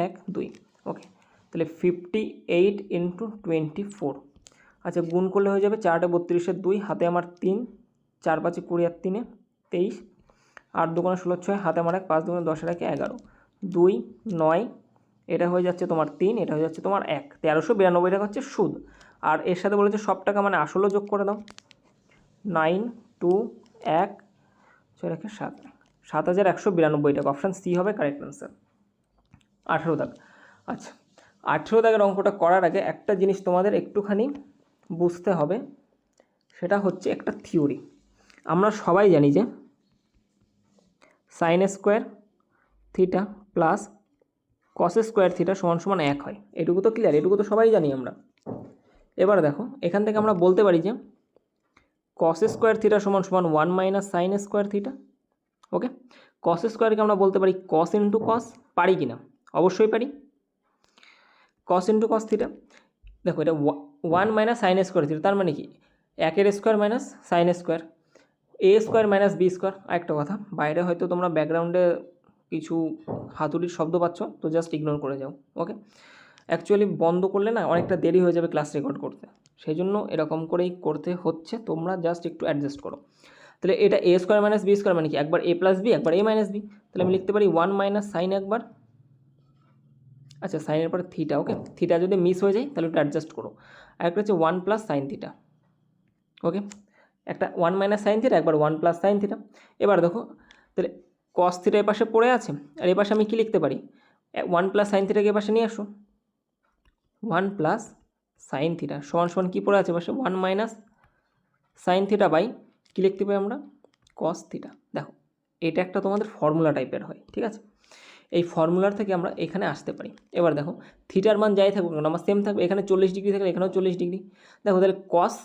1 2। ওকে, তাহলে 58 × 24। আচ্ছা, গুণ করলে হয়ে যাবে 4 32 2, হাতে আমার 3, 4 5 20 আর 3 23, 8 2 16 6, হাতে আমার 1, 5 2 10 1 11, 2 9, এটা হয়ে যাচ্ছে তোমার 3, এটা হয়ে যাচ্ছে তোমার 1, 1392 টাকা হচ্ছে সুদ। আর এর সাথে বলেছে সব টাকা মানে আসলও যোগ করে দাও, 9 2 1 6 7, 7192 টাকা। অপশান সি হবে কারেক্ট আনসার। 18 দাগ। আচ্ছা, 18 দাগের অঙ্কটা করার আগে একটা জিনিস তোমাদের একটুখানি বুঝতে হবে, সেটা হচ্ছে একটা থিওরি। আমরা সবাই জানি যে sine square theta plus cos square theta সমান সমান 1 হয়, এটুকু তো ক্লিয়ার, এটুকু তো সবাই জানি আমরা। এবার দেখো এখান থেকে আমরা বলতে পারি যে কস স্কোয়ার থিটা সমান সমান 1 - সাইন স্কোয়ার থিটা। ওকে, কস স্কোয়ারকে আমরা বলতে পারি কস ইন্টু কস, পারি কি না, অবশ্যই পারি। কস ইন্টু কস থিটা, দেখো এটা 1 - সাইন স্কোয়ার থিটা, তার মানে কি 1 স্কোয়ার মাইনাস সাইন স্কোয়ার, এ স্কোয়ার মাইনাস বি স্কোয়ার। আরেকটা কথা, বাইরে হয়তো তোমরা ব্যাকগ্রাউন্ডে কিছু হাতুড়ির শব্দ পাচ্ছ, তো জাস্ট ইগনোর করে যাও। ওকে, অ্যাকচুয়ালি বন্ধ করলে না অনেকটা দেরি হয়ে যাবে ক্লাস রেকর্ড করতে, সেই জন্য এরকম করেই করতে হচ্ছে, তোমরা জাস্ট একটু অ্যাডজাস্ট করো। তাহলে এটা এ স্কোয়ার মাইনাস বি স্কোয়ার মানে কি, একবার এ প্লাস বি একবার এ মাইনাস বি, তাহলে আমি লিখতে পারি 1 - সাইন একবার, আচ্ছা সাইনের পরে থিটা। ওকে, থিটা যদি মিস হয়ে যায় তাহলে একটু অ্যাডজাস্ট করো। আর একটা হচ্ছে 1 + সাইন থিটা। ওকে, একটা 1 - সাইন থিটা একবার 1 + সাইন থিটা। এবার দেখো তাহলে কস থিটা এ পাশে পড়ে আছে, আর এ পাশে আমি কী লিখতে পারি, 1 + সাইন থিটাকে এ পাশে নিয়ে আসো, 1 + সাইন থিটা সমান সমান কী পড়ে আছে পাশে, 1 - সাইন থিটা বাই কী লিখতে পাই আমরা, কস থিটা। দেখো এটা একটা তোমাদের ফর্মুলা টাইপের হয়, ঠিক আছে, এই ফর্মুলার থেকে আমরা এখানে আসতে পারি। এবার দেখো থিটার মান যাই থাকুক না আমার সেম থাকবে, এখানে 40 ডিগ্রি থাকলে এখানেও 40 ডিগ্রি। দেখো তাহলে কস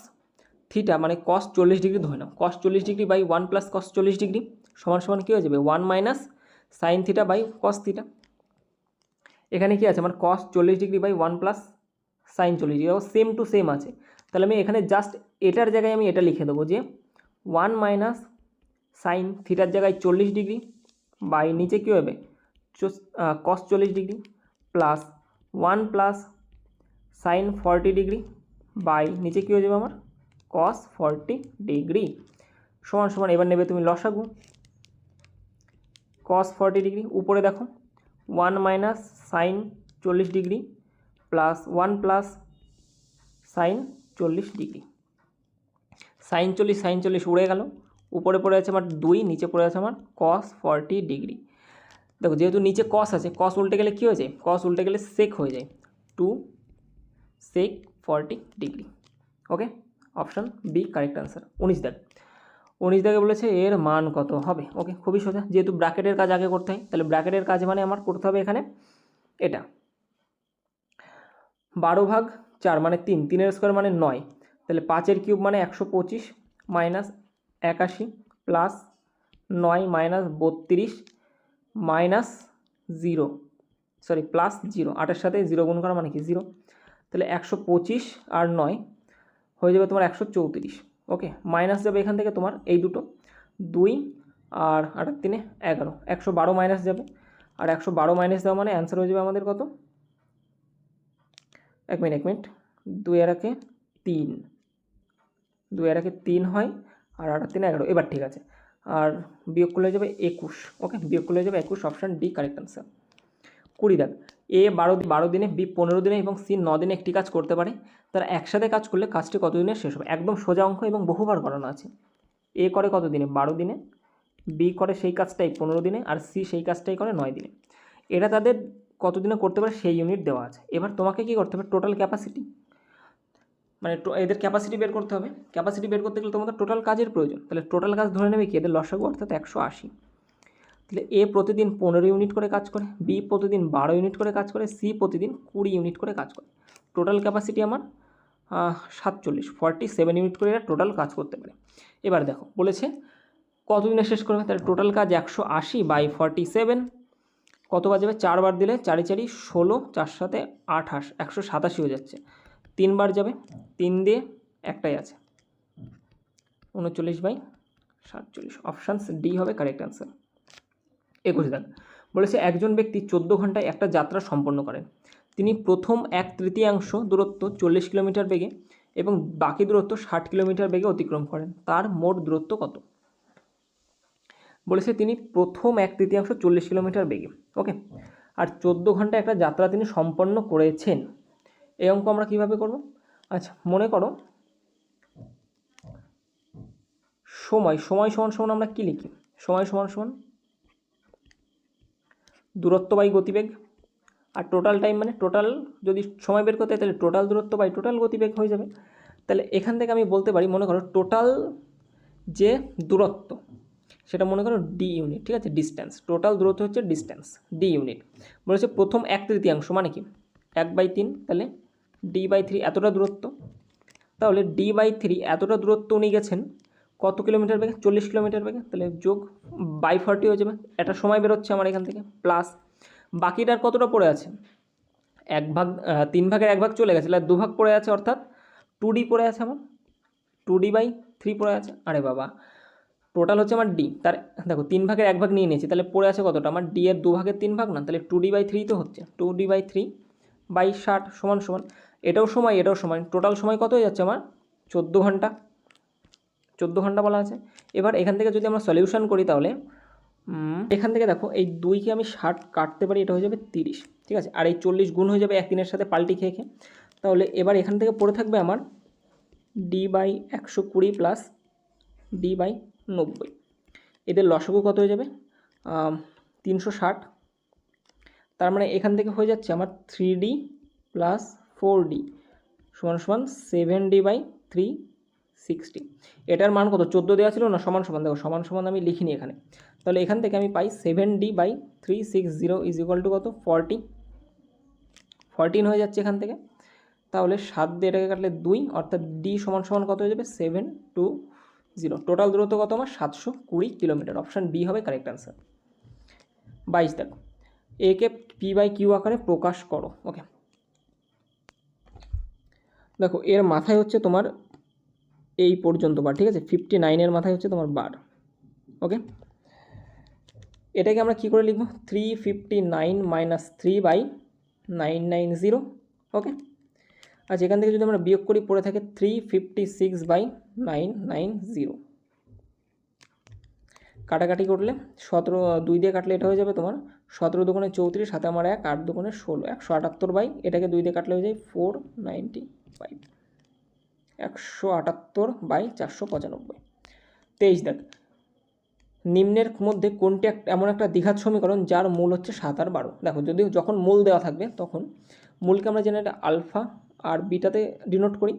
থিটা মানে কস 40 ডিগ্রি ধরে নাও, cos 40 degree by 1 + cos 40 degree সমান সমান কী হয়ে যাবে, 1 - sine theta by cos theta. এখানে কি আছে আমার cos 40 degree by 1 + sine 40 degree, same to same আছে। তাহলে আমি এখানে জাস্ট এটার জায়গায় আমি এটা লিখে দেবো যে 1 - সাইন থিটার জায়গায় 40 ডিগ্রি বাই নিচে কী হবে cos 40 degree plus 1 + sine 40 degree by নিচে কী হয়ে যাবে আমার কস 40 ডিগ্রি সমান সমান, এবার নেবে তুমি লসাগু, কস 40 ডিগ্রি উপরে দেখো 1 - sine 40 degree plus 1 + sine 40 degree. sin 40 উড়ে গেল, উপরে পড়ে আছে আমার 2, নিচে পড়ে আছে আমার cos 40 ডিগ্রি। দেখো যেহেতু নিচে cos আছে, cos উল্টে গেলে কী হয়ে যায়, cos উল্টে গেলে sec হয়ে যায়, 2 sec 40 ডিগ্রি। ওকে, অপশান বি কারেক্ট অ্যান্সার। 19 দাগে বলেছে এর মান কত হবে। ওকে, খুবই সোজা, যেহেতু ব্র্যাকেটের কাজ আগে করতে হয়, তাহলে ব্র্যাকেটের কাজ মানে আমার করতে হবে এখানে এটা 12/4 মানে 3, 3 স্কোয়ার মানে 9, তাহলে 5 কিউব মানে 125 minus 81 plus 9 minus 32 minus 0, sorry plus 0, 8-এর সাথে 0 গুণ করা মানে কি 0, তাহলে 125 আর 9 হয়ে যাবে তোমার 134। ওকে, মাইনাস যাবে এখান থেকে তোমার এই দুটো 2 আর 8 3 11, 112 মাইনাস যাবে, আর 112 মাইনাস দেওয়া মানে অ্যান্সার হয়ে যাবে আমাদের কত, এক মিনিট 2 আর 1 3, 2 আর 1 3 হয়, আর 8 3 11, এবার ঠিক আছে, আর বিয়োগ করলে যাবে 21। ওকে, বিয়োগ করলে যাবে 21, অপশান ডি কারেক্ট অ্যান্সার। 20 দাগ, এ 12 দিনে, বি 15 দিনে এবং সি 9 দিনে একটি কাজ করতে পারে, তারা একসাথে কাজ করলে কাজটি কত দিনে শেষ হবে। একদম সোজা অঙ্ক এবং বহুবার করানো আছে। এ করে কত দিনে, 12 দিনে, বি করে সেই কাজটাই 15 দিনে, আর সি সেই কাজটাই করে 9 দিনে। এটা তাদের কত দিনে করতে পারে সেই ইউনিট দেওয়া আছে। এবার তোমাকে কি করতে হবে, টোটাল ক্যাপাসিটি মানে এদের ক্যাপাসিটি বের করতে হবে। ক্যাপাসিটি বের করতে গেলে তোমাদের টোটাল কাজের প্রয়োজন, তাহলে টোটাল কাজ ধরে নেবে কি, এদের লসাগু অর্থাৎ 180। তাহলে এ প্রতিদিন 15 ইউনিট করে কাজ করে, বি প্রতিদিন 12 ইউনিট করে কাজ করে, সি প্রতিদিন 20 ইউনিট করে কাজ করে। টোটাল ক্যাপাসিটি আমার 47 ইউনিট করে এরা টোটাল কাজ করতে পারে। এবার দেখো বলেছে কত দিনে শেষ করবে, তাহলে টোটাল কাজ 180 বাই 47, কতবার যাবে, 4 বার দিলে 4 4 16, 4 7 28, 187 হয়ে যাচ্ছে। 3 বার যাবে, 3 দিয়ে একটাই আছে, 39 বাই 47, অপশান ডি হবে কারেক্ট অ্যান্সার। 21 দাগ বলেছে একজন ব্যক্তি 14 ঘন্টায় একটা যাত্রা সম্পন্ন করেন। তিনি প্রথম 1/3 দূরত্ব 40 কিলোমিটার বেগে এবং বাকি দূরত্ব 60 কিলোমিটার বেগে অতিক্রম করেন, তার মোট দূরত্ব কত। বলেছে তিনি প্রথম 1/3 40 কিলোমিটার বেগে, ওকে, আর 14 ঘন্টায় একটা যাত্রা তিনি সম্পন্ন করেছেন। এই অঙ্ক আমরা কীভাবে করব, আচ্ছা মনে করো সময় সমান সমান আমরা কী লিখি, সময় সমান সমান দূরত্ব বাই গতিবেগ, আর টোটাল টাইম মানে টোটাল, যদি সময় বের করতে হয় তাহলে টোটাল দূরত্ব বাই টোটাল গতিবেগ হয়ে যাবে। তাহলে এখান থেকে আমি বলতে পারি, মনে করো টোটাল যে দূরত্ব সেটা মনে করো ডি ইউনিট, ঠিক আছে, ডিস্ট্যান্স, টোটাল দূরত্ব হচ্ছে ডিস্ট্যান্স, ডি ইউনিট। বলেছে প্রথম 1/3 মানে কি 1/3, তাহলে d/3 এতটা দূরত্ব, তাহলে d/3 এতটা দূরত্ব উনি গেছেন কত কিলোমিটার বেগে, 40 কিলোমিটার বেগে, তাহলে যোগ বাই 40 হয়ে যাবে, এটা সময় বেরোচ্ছে আমার এখান থেকে, প্লাস বাকিটার কতটা পড়ে আছে, 3 ভাগের 1 ভাগ চলে গেছে, তাহলে 2 ভাগ পড়ে আছে, অর্থাৎ 2d পড়ে আছে আমার, 2d/3 পড়ে আছে। আরে বাবা, টোটাল হচ্ছে আমার ডি, তার দেখো 3 ভাগের 1 ভাগ নিয়ে নিয়েছি, তাহলে পড়ে আছে কতটা আমার, ডি এর 2 ভাগের 3 ভাগ না, তাহলে 2d/3 তো হচ্ছে, 2d/3/60 সমান সমান, এটাও সময় এটাও সময়, টোটাল সময় কত হয়ে যাচ্ছে আমার 14 ঘন্টা, 14 ঘন্টা বলা আছে। এবার এখান থেকে যদি আমরা সলিউশন করি তাহলে এখান থেকে দেখো এই 2কে আমি 60 কাটতে পারি, এটা হয়ে যাবে 30, ঠিক আছে, আর এই 40 গুণ হয়ে যাবে 1 দিনের সাথে পাল্টি খেয়ে খেয়ে। তাহলে এবার এখান থেকে পড়ে থাকবে আমার d/120 প্লাস d/90, এদের লসাগু কত হয়ে যাবে 360, তার মানে এখান থেকে হয়ে যাচ্ছে আমার 3d প্লাস 4d সমান সমান 7d/360। এটার মান কত 14 দেওয়া ছিল না, সমান সমান, দেখো সমান সমান আমি লিখিনি এখানে, তাহলে এখান থেকে আমি পাই 7d/360 ইজ ইকুয়াল টু কত 14 হয়ে যাচ্ছে এখান থেকে। তাহলে 7 দিয়ে এটাকে কাটলে 2, অর্থাৎ ডি সমান সমান কত হয়ে যাবে 720, টোটাল দূরত্ব কত আমার 720 কিলোমিটার, অপশান বি হবে কারেক্ট অ্যান্সার। 22 দেখো একে p/q আকারে প্রকাশ করো, ওকে, দেখো এর মাথায় হচ্ছে তোমার এই পর্যন্ত বার, ঠিক আছে, 59 মাথায় হচ্ছে তোমার বার, ওকে, এটাকে আমরা কি করে লিখব 359 মাইনাস 3/990, ওকে, আচ্ছা এখান থেকে যদি আমরা বিয়োগ করি পড়ে থাকে 356/990, কাটাকাটি করলে 17 2 দিয়ে কাটলে এটা হয়ে যাবে তোমার 17 দুগুণে 34, সাথে আমার 1, 8 দুগুণে 16, 178 বাই এটাকে 2 দিয়ে কাটলে হয়ে যায় 495। 178/495। 23 দেখ, নিম্নের মধ্যে কোনটি এমন একটা দ্বিঘাত সমীকরণ যার মূল হচ্ছে 7 আর 12। দেখো যদি যখন মূল দেওয়া থাকবে তখন মূলকে আমরা জেনে এটা আলফা আর বিটাতে ডিনোট করি।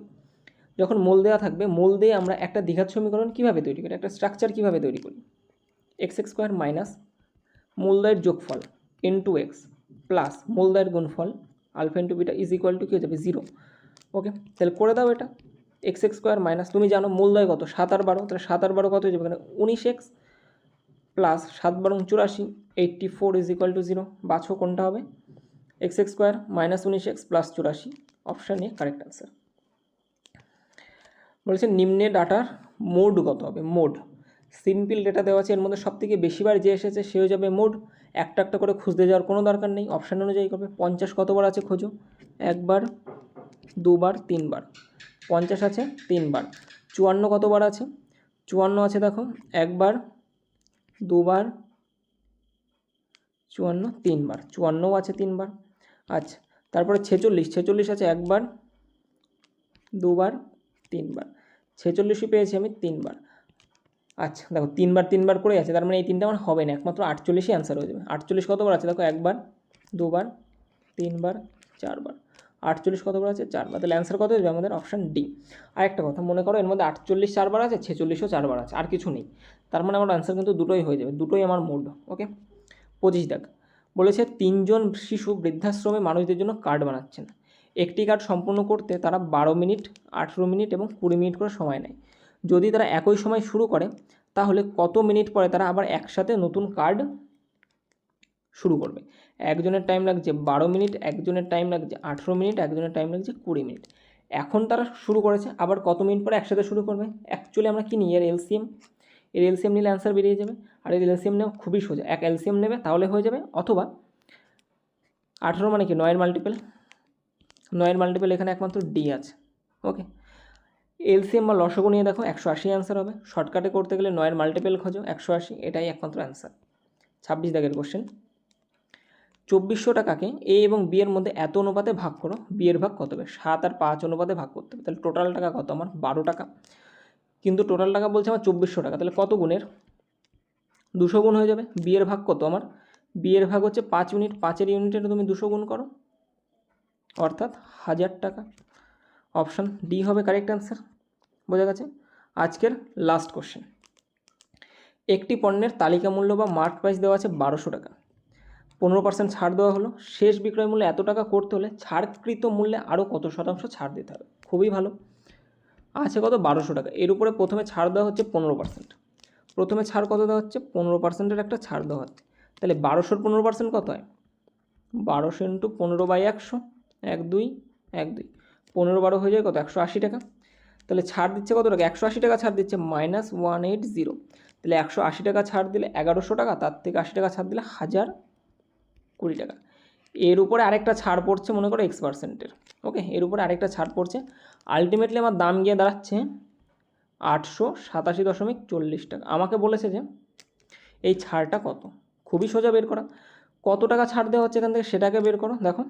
যখন মূল দেওয়া থাকবে মূল দিয়ে আমরা একটা দ্বিঘাত সমীকরণ কীভাবে তৈরি করি, একটা স্ট্রাকচার কীভাবে তৈরি করি, x² মাইনাস মূলদয়ের যোগফল ইন্টু এক্স প্লাস মূলদয়ের গুণফল alpha into beta is equal to কী হয়ে যাবে 0। ওকে, তাহলে করে দাও এটা। x² মাইনাস তুমি জানো মূলদয় কত 7 আর 12, তাহলে 7 আর 12 কত হয়ে যাবে এখানে 19x plus 7 12 84 84 is equal two 0। বাছো কোনটা হবে, x² minus 19x plus 84, option A correct answer. বলেছে নিম্নে ডাটার মোড কত হবে, মোড সিম্পল ডেটা দেওয়া আছে, এর মধ্যে সবথেকে বেশিবার যে এসেছে সে হয়ে যাবে মোড। একটা একটা করে খুঁজতে যাওয়ার কোনো দরকার নেই, অপশান অনুযায়ী করবে। 50 কতবার আছে খোঁজো, একবার, দুবার, তিনবার। 50 আছে তিনবার। 54 কতবার আছে, 54 আছে দেখো একবার, দুবার, 54 তিনবার, 54ও আছে তিনবার। আচ্ছা, তারপরে 46 আছে একবার, দুবার, তিনবার। 46ই পেয়েছি আমি তিনবার। আচ্ছা দেখো তিনবার করে আছে, তার মানে এই তিনটা আমার হবে না, একমাত্র 48ই অ্যান্সার হয়ে যাবে। 48 কতবার আছে দেখো একবার, দুবার, তিনবার, চারবার। 48 কতবার আছে, চারবার। তাহলে অ্যান্সার কত হয়ে যাবে আমাদের অপশান ডি। আর একটা কথা মনে করো এর মধ্যে 48 চারবার আছে, 46ও চারবার আছে, আর কিছু নেই, তার মানে আমার অ্যান্সার কিন্তু দুটোই হয়ে যাবে, দুটোই আমার মোড। ওকে, 25 দেখ, বলেছে 3 জন শিশু বৃদ্ধাশ্রমে মানুষদের জন্য কার্ড বানাচ্ছেন। একটি কার্ড সম্পূর্ণ করতে তারা 12 মিনিট, 18 মিনিট এবং 20 মিনিট করে সময় নেয়। যদি তারা একই সময় শুরু করে তাহলে কত মিনিট পরে তারা আবার একসাথে নতুন কার্ড শুরু করবে। একজনের টাইম লাগছে 12 মিনিট, একজনের টাইম লাগছে 18 মিনিট, একজনের টাইম লাগছে 20 মিনিট। এখন তারা শুরু করেছে, আবার কত মিনিট পরে একসাথে শুরু করবে। অ্যাকচুয়ালি আমরা কি নিই, এর এলসিএম নিলে অ্যান্সার বেরিয়ে যাবে। আর এর এলসিএম নেওয়া খুবই সোজা, এক এলসিএম নেবে তাহলে হয়ে যাবে, অথবা 18 মানে কি 9 এর মাল্টিপল, 9 এর মাল্টিপল এখানে একমাত্র ডি আছে। ওকে, এলসিএম বা লসগু নিয়ে দেখো 180 অ্যান্সার হবে। শর্টকাটে করতে গেলে 9 এর মাল্টিপল খোঁজো 180, এটাই একমাত্র অ্যান্সার। 26 দাগের কোশ্চেন, 2400 টাকাকে এ এবং বি এর মধ্যে এত অনুপাতে ভাগ করো, বি এর ভাগ কত হবে, 7 আর 5 অনুপাতে ভাগ করতে হবে। তাহলে টোটাল টাকা কত আমার 12 টাকা, কিন্তু টোটাল টাকা বলছে আমার 2400 টাকা, তাহলে কত গুণের 200 গুণ হয়ে যাবে। বি এর ভাগ কত আমার, বি এর ভাগ হচ্ছে 5 ইউনিট, 5-এর ইউনিটের তুমি 200 গুণ করো, অর্থাৎ 1000 টাকা। অপশান ডি হবে কারেক্ট অ্যান্সার। বোঝা গেছে। আজকের লাস্ট কোশ্চেন, একটি পণ্যের তালিকা মূল্য বা মার্ক প্রাইস দেওয়া আছে 1200 টাকা, 15% ছাড় দেওয়া হলো। শেষ বিক্রয় মূল্য এত টাকা করতে হলে ছাড়কৃত মূল্যে আরও কত শতাংশ ছাড় দিতে হবে। খুবই ভালো, আছে কত 1200 টাকা, এর উপরে প্রথমে ছাড় দেওয়া হচ্ছে 15%। প্রথমে ছাড় কত দেওয়া হচ্ছে, 15%-এর একটা ছাড় দেওয়া হচ্ছে। তাহলে 1200-র 15% কত হয়, 1200 ইন্টু 15/100, 1 2 1 2, 15 12 হয়ে যায় কত 180 টাকা। তাহলে ছাড় দিচ্ছে কত টাকা, 180 টাকা ছাড় দিচ্ছে, -180। তাহলে 180 টাকা ছাড় দিলে 1100 টাকা, তার থেকে 80 টাকা ছাড় দিলে 1020 টাকা। এর উপরে আরেকটা ছাড় পড়ছে মনে করো X%-এর। ওকে, এর উপরে আরেকটা ছাড় পড়ছে, আলটিমেটলি আমার দাম গিয়ে দাঁড়াচ্ছে 887.40 টাকা। আমাকে বলেছে যে এই ছাড়টা কত, খুবই সোজা বের করা। কত টাকা ছাড় দেওয়া হচ্ছে এখান থেকে সেটাকে বের করো। দেখো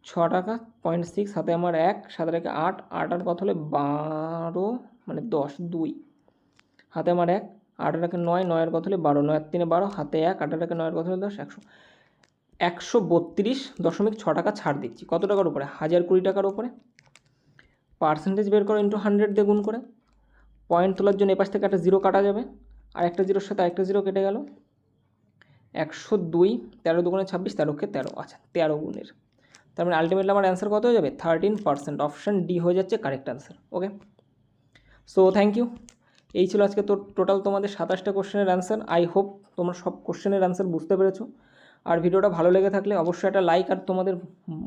6 টাকা 0.6, হাতে আমার 1, 7 টাকা 8, 8 আর কত হলে 12 মানে 10, 2, হাতে আমার 1, 8 টাকা 9, 9 এর কত হলে 12, 9 আর 3 12, হাতে 1, 8 টাকা 9 এর কত হলে 10, 132.6 টাকা ছাড় দিচ্ছি। কত টাকার উপরে, 1020 টাকার উপরে। পার্সেন্টেজ বের করো ইন্টু 100 দিয়ে গুণ করে। পয়েন্ট তোলার জন্য এপাশ থেকে একটা 0 কাটা যাবে, আর একটা 0-এর সাথে আরেকটা 0 কেটে গেল। 102, 13 দুগুণে 26, 13কে 13, আচ্ছা 13 গুণের। তার মানে আলটিমেটলি আমার অ্যান্সার কত হয়ে যাবে 13%। অপশান ডি হয়ে যাচ্ছে correct answer. Okay, so thank you. এই ছিল আজকে টোটাল তোমাদের 27টা কোশ্চেনের অ্যান্সার। আই হোপ তোমরা সব কোশ্চেনের অ্যান্সার বুঝতে পেরেছো। আর ভিডিওটা ভালো লেগে থাকলে অবশ্যই একটা লাইক আর তোমাদের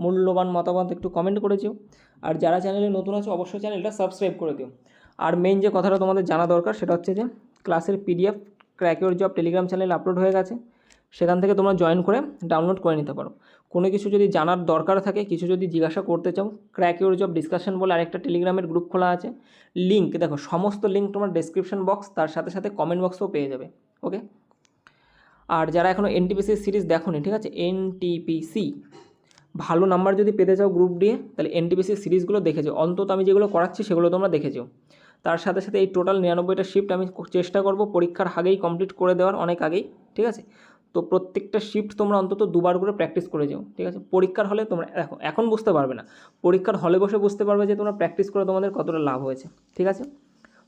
মূল্যবান মতামত একটু কমেন্ট করে দিও। আর যারা চ্যানেলে নতুন আছো অবশ্যই চ্যানেলটা সাবস্ক্রাইব করে দিও। আর মেইন যে কথাটা তোমাদের জানা দরকার সেটা হচ্ছে যে ক্লাসের PDF crack your job Telegram চ্যানেলে আপলোড হয়ে গেছে, সেখান থেকে তোমরা জয়েন করে ডাউনলোড করে নিতে পারো। কোনো কিছু যদি জানার দরকার থাকে, কিছু যদি জিজ্ঞাসা করতে চাও, ক্র্যাক ইওর জব ডিসকাশন বলে আরেকটা টেলিগ্রামের গ্রুপ খোলা আছে। লিঙ্ক দেখো, সমস্ত লিঙ্ক তোমার ডেসক্রিপশন বক্স, তার সাথে সাথে কমেন্ট বক্সেও পেয়ে যাবে। ওকে, আর যারা এখনও NTPC সিরিজ দেখোনি, ঠিক আছে, NTPC ভালো নাম্বার যদি পেতে চাও গ্রুপ ডি তাহলে এনটিপিসি সিরিজগুলো দেখে যাও, অন্তত আমি যেগুলো করাচ্ছি সেগুলো তোমরা দেখে যাও। তার সাথে সাথে এই টোটাল 99টা শিফট আমি চেষ্টা করব পরীক্ষার আগেই কমপ্লিট করে দেওয়ার, অনেক আগেই, ঠিক আছে। তো প্রত্যেকটা শিফট তোমরা অন্তত 2বার করে প্র্যাকটিস করে যাও, ঠিক আছে। পরীক্ষার হলে তোমরা দেখো এখন বুঝতে পারবে না, পরীক্ষার হলে বসে বুঝতে পারবে যে তোমরা প্র্যাকটিস করে তোমাদের কতটা লাভ হয়েছে, ঠিক আছে।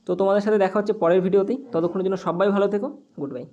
তো তোমাদের সাথে দেখা হচ্ছে পরের ভিডিওতেই, ততক্ষণের জন্য সবাই ভালো থেকো, গুড বাই।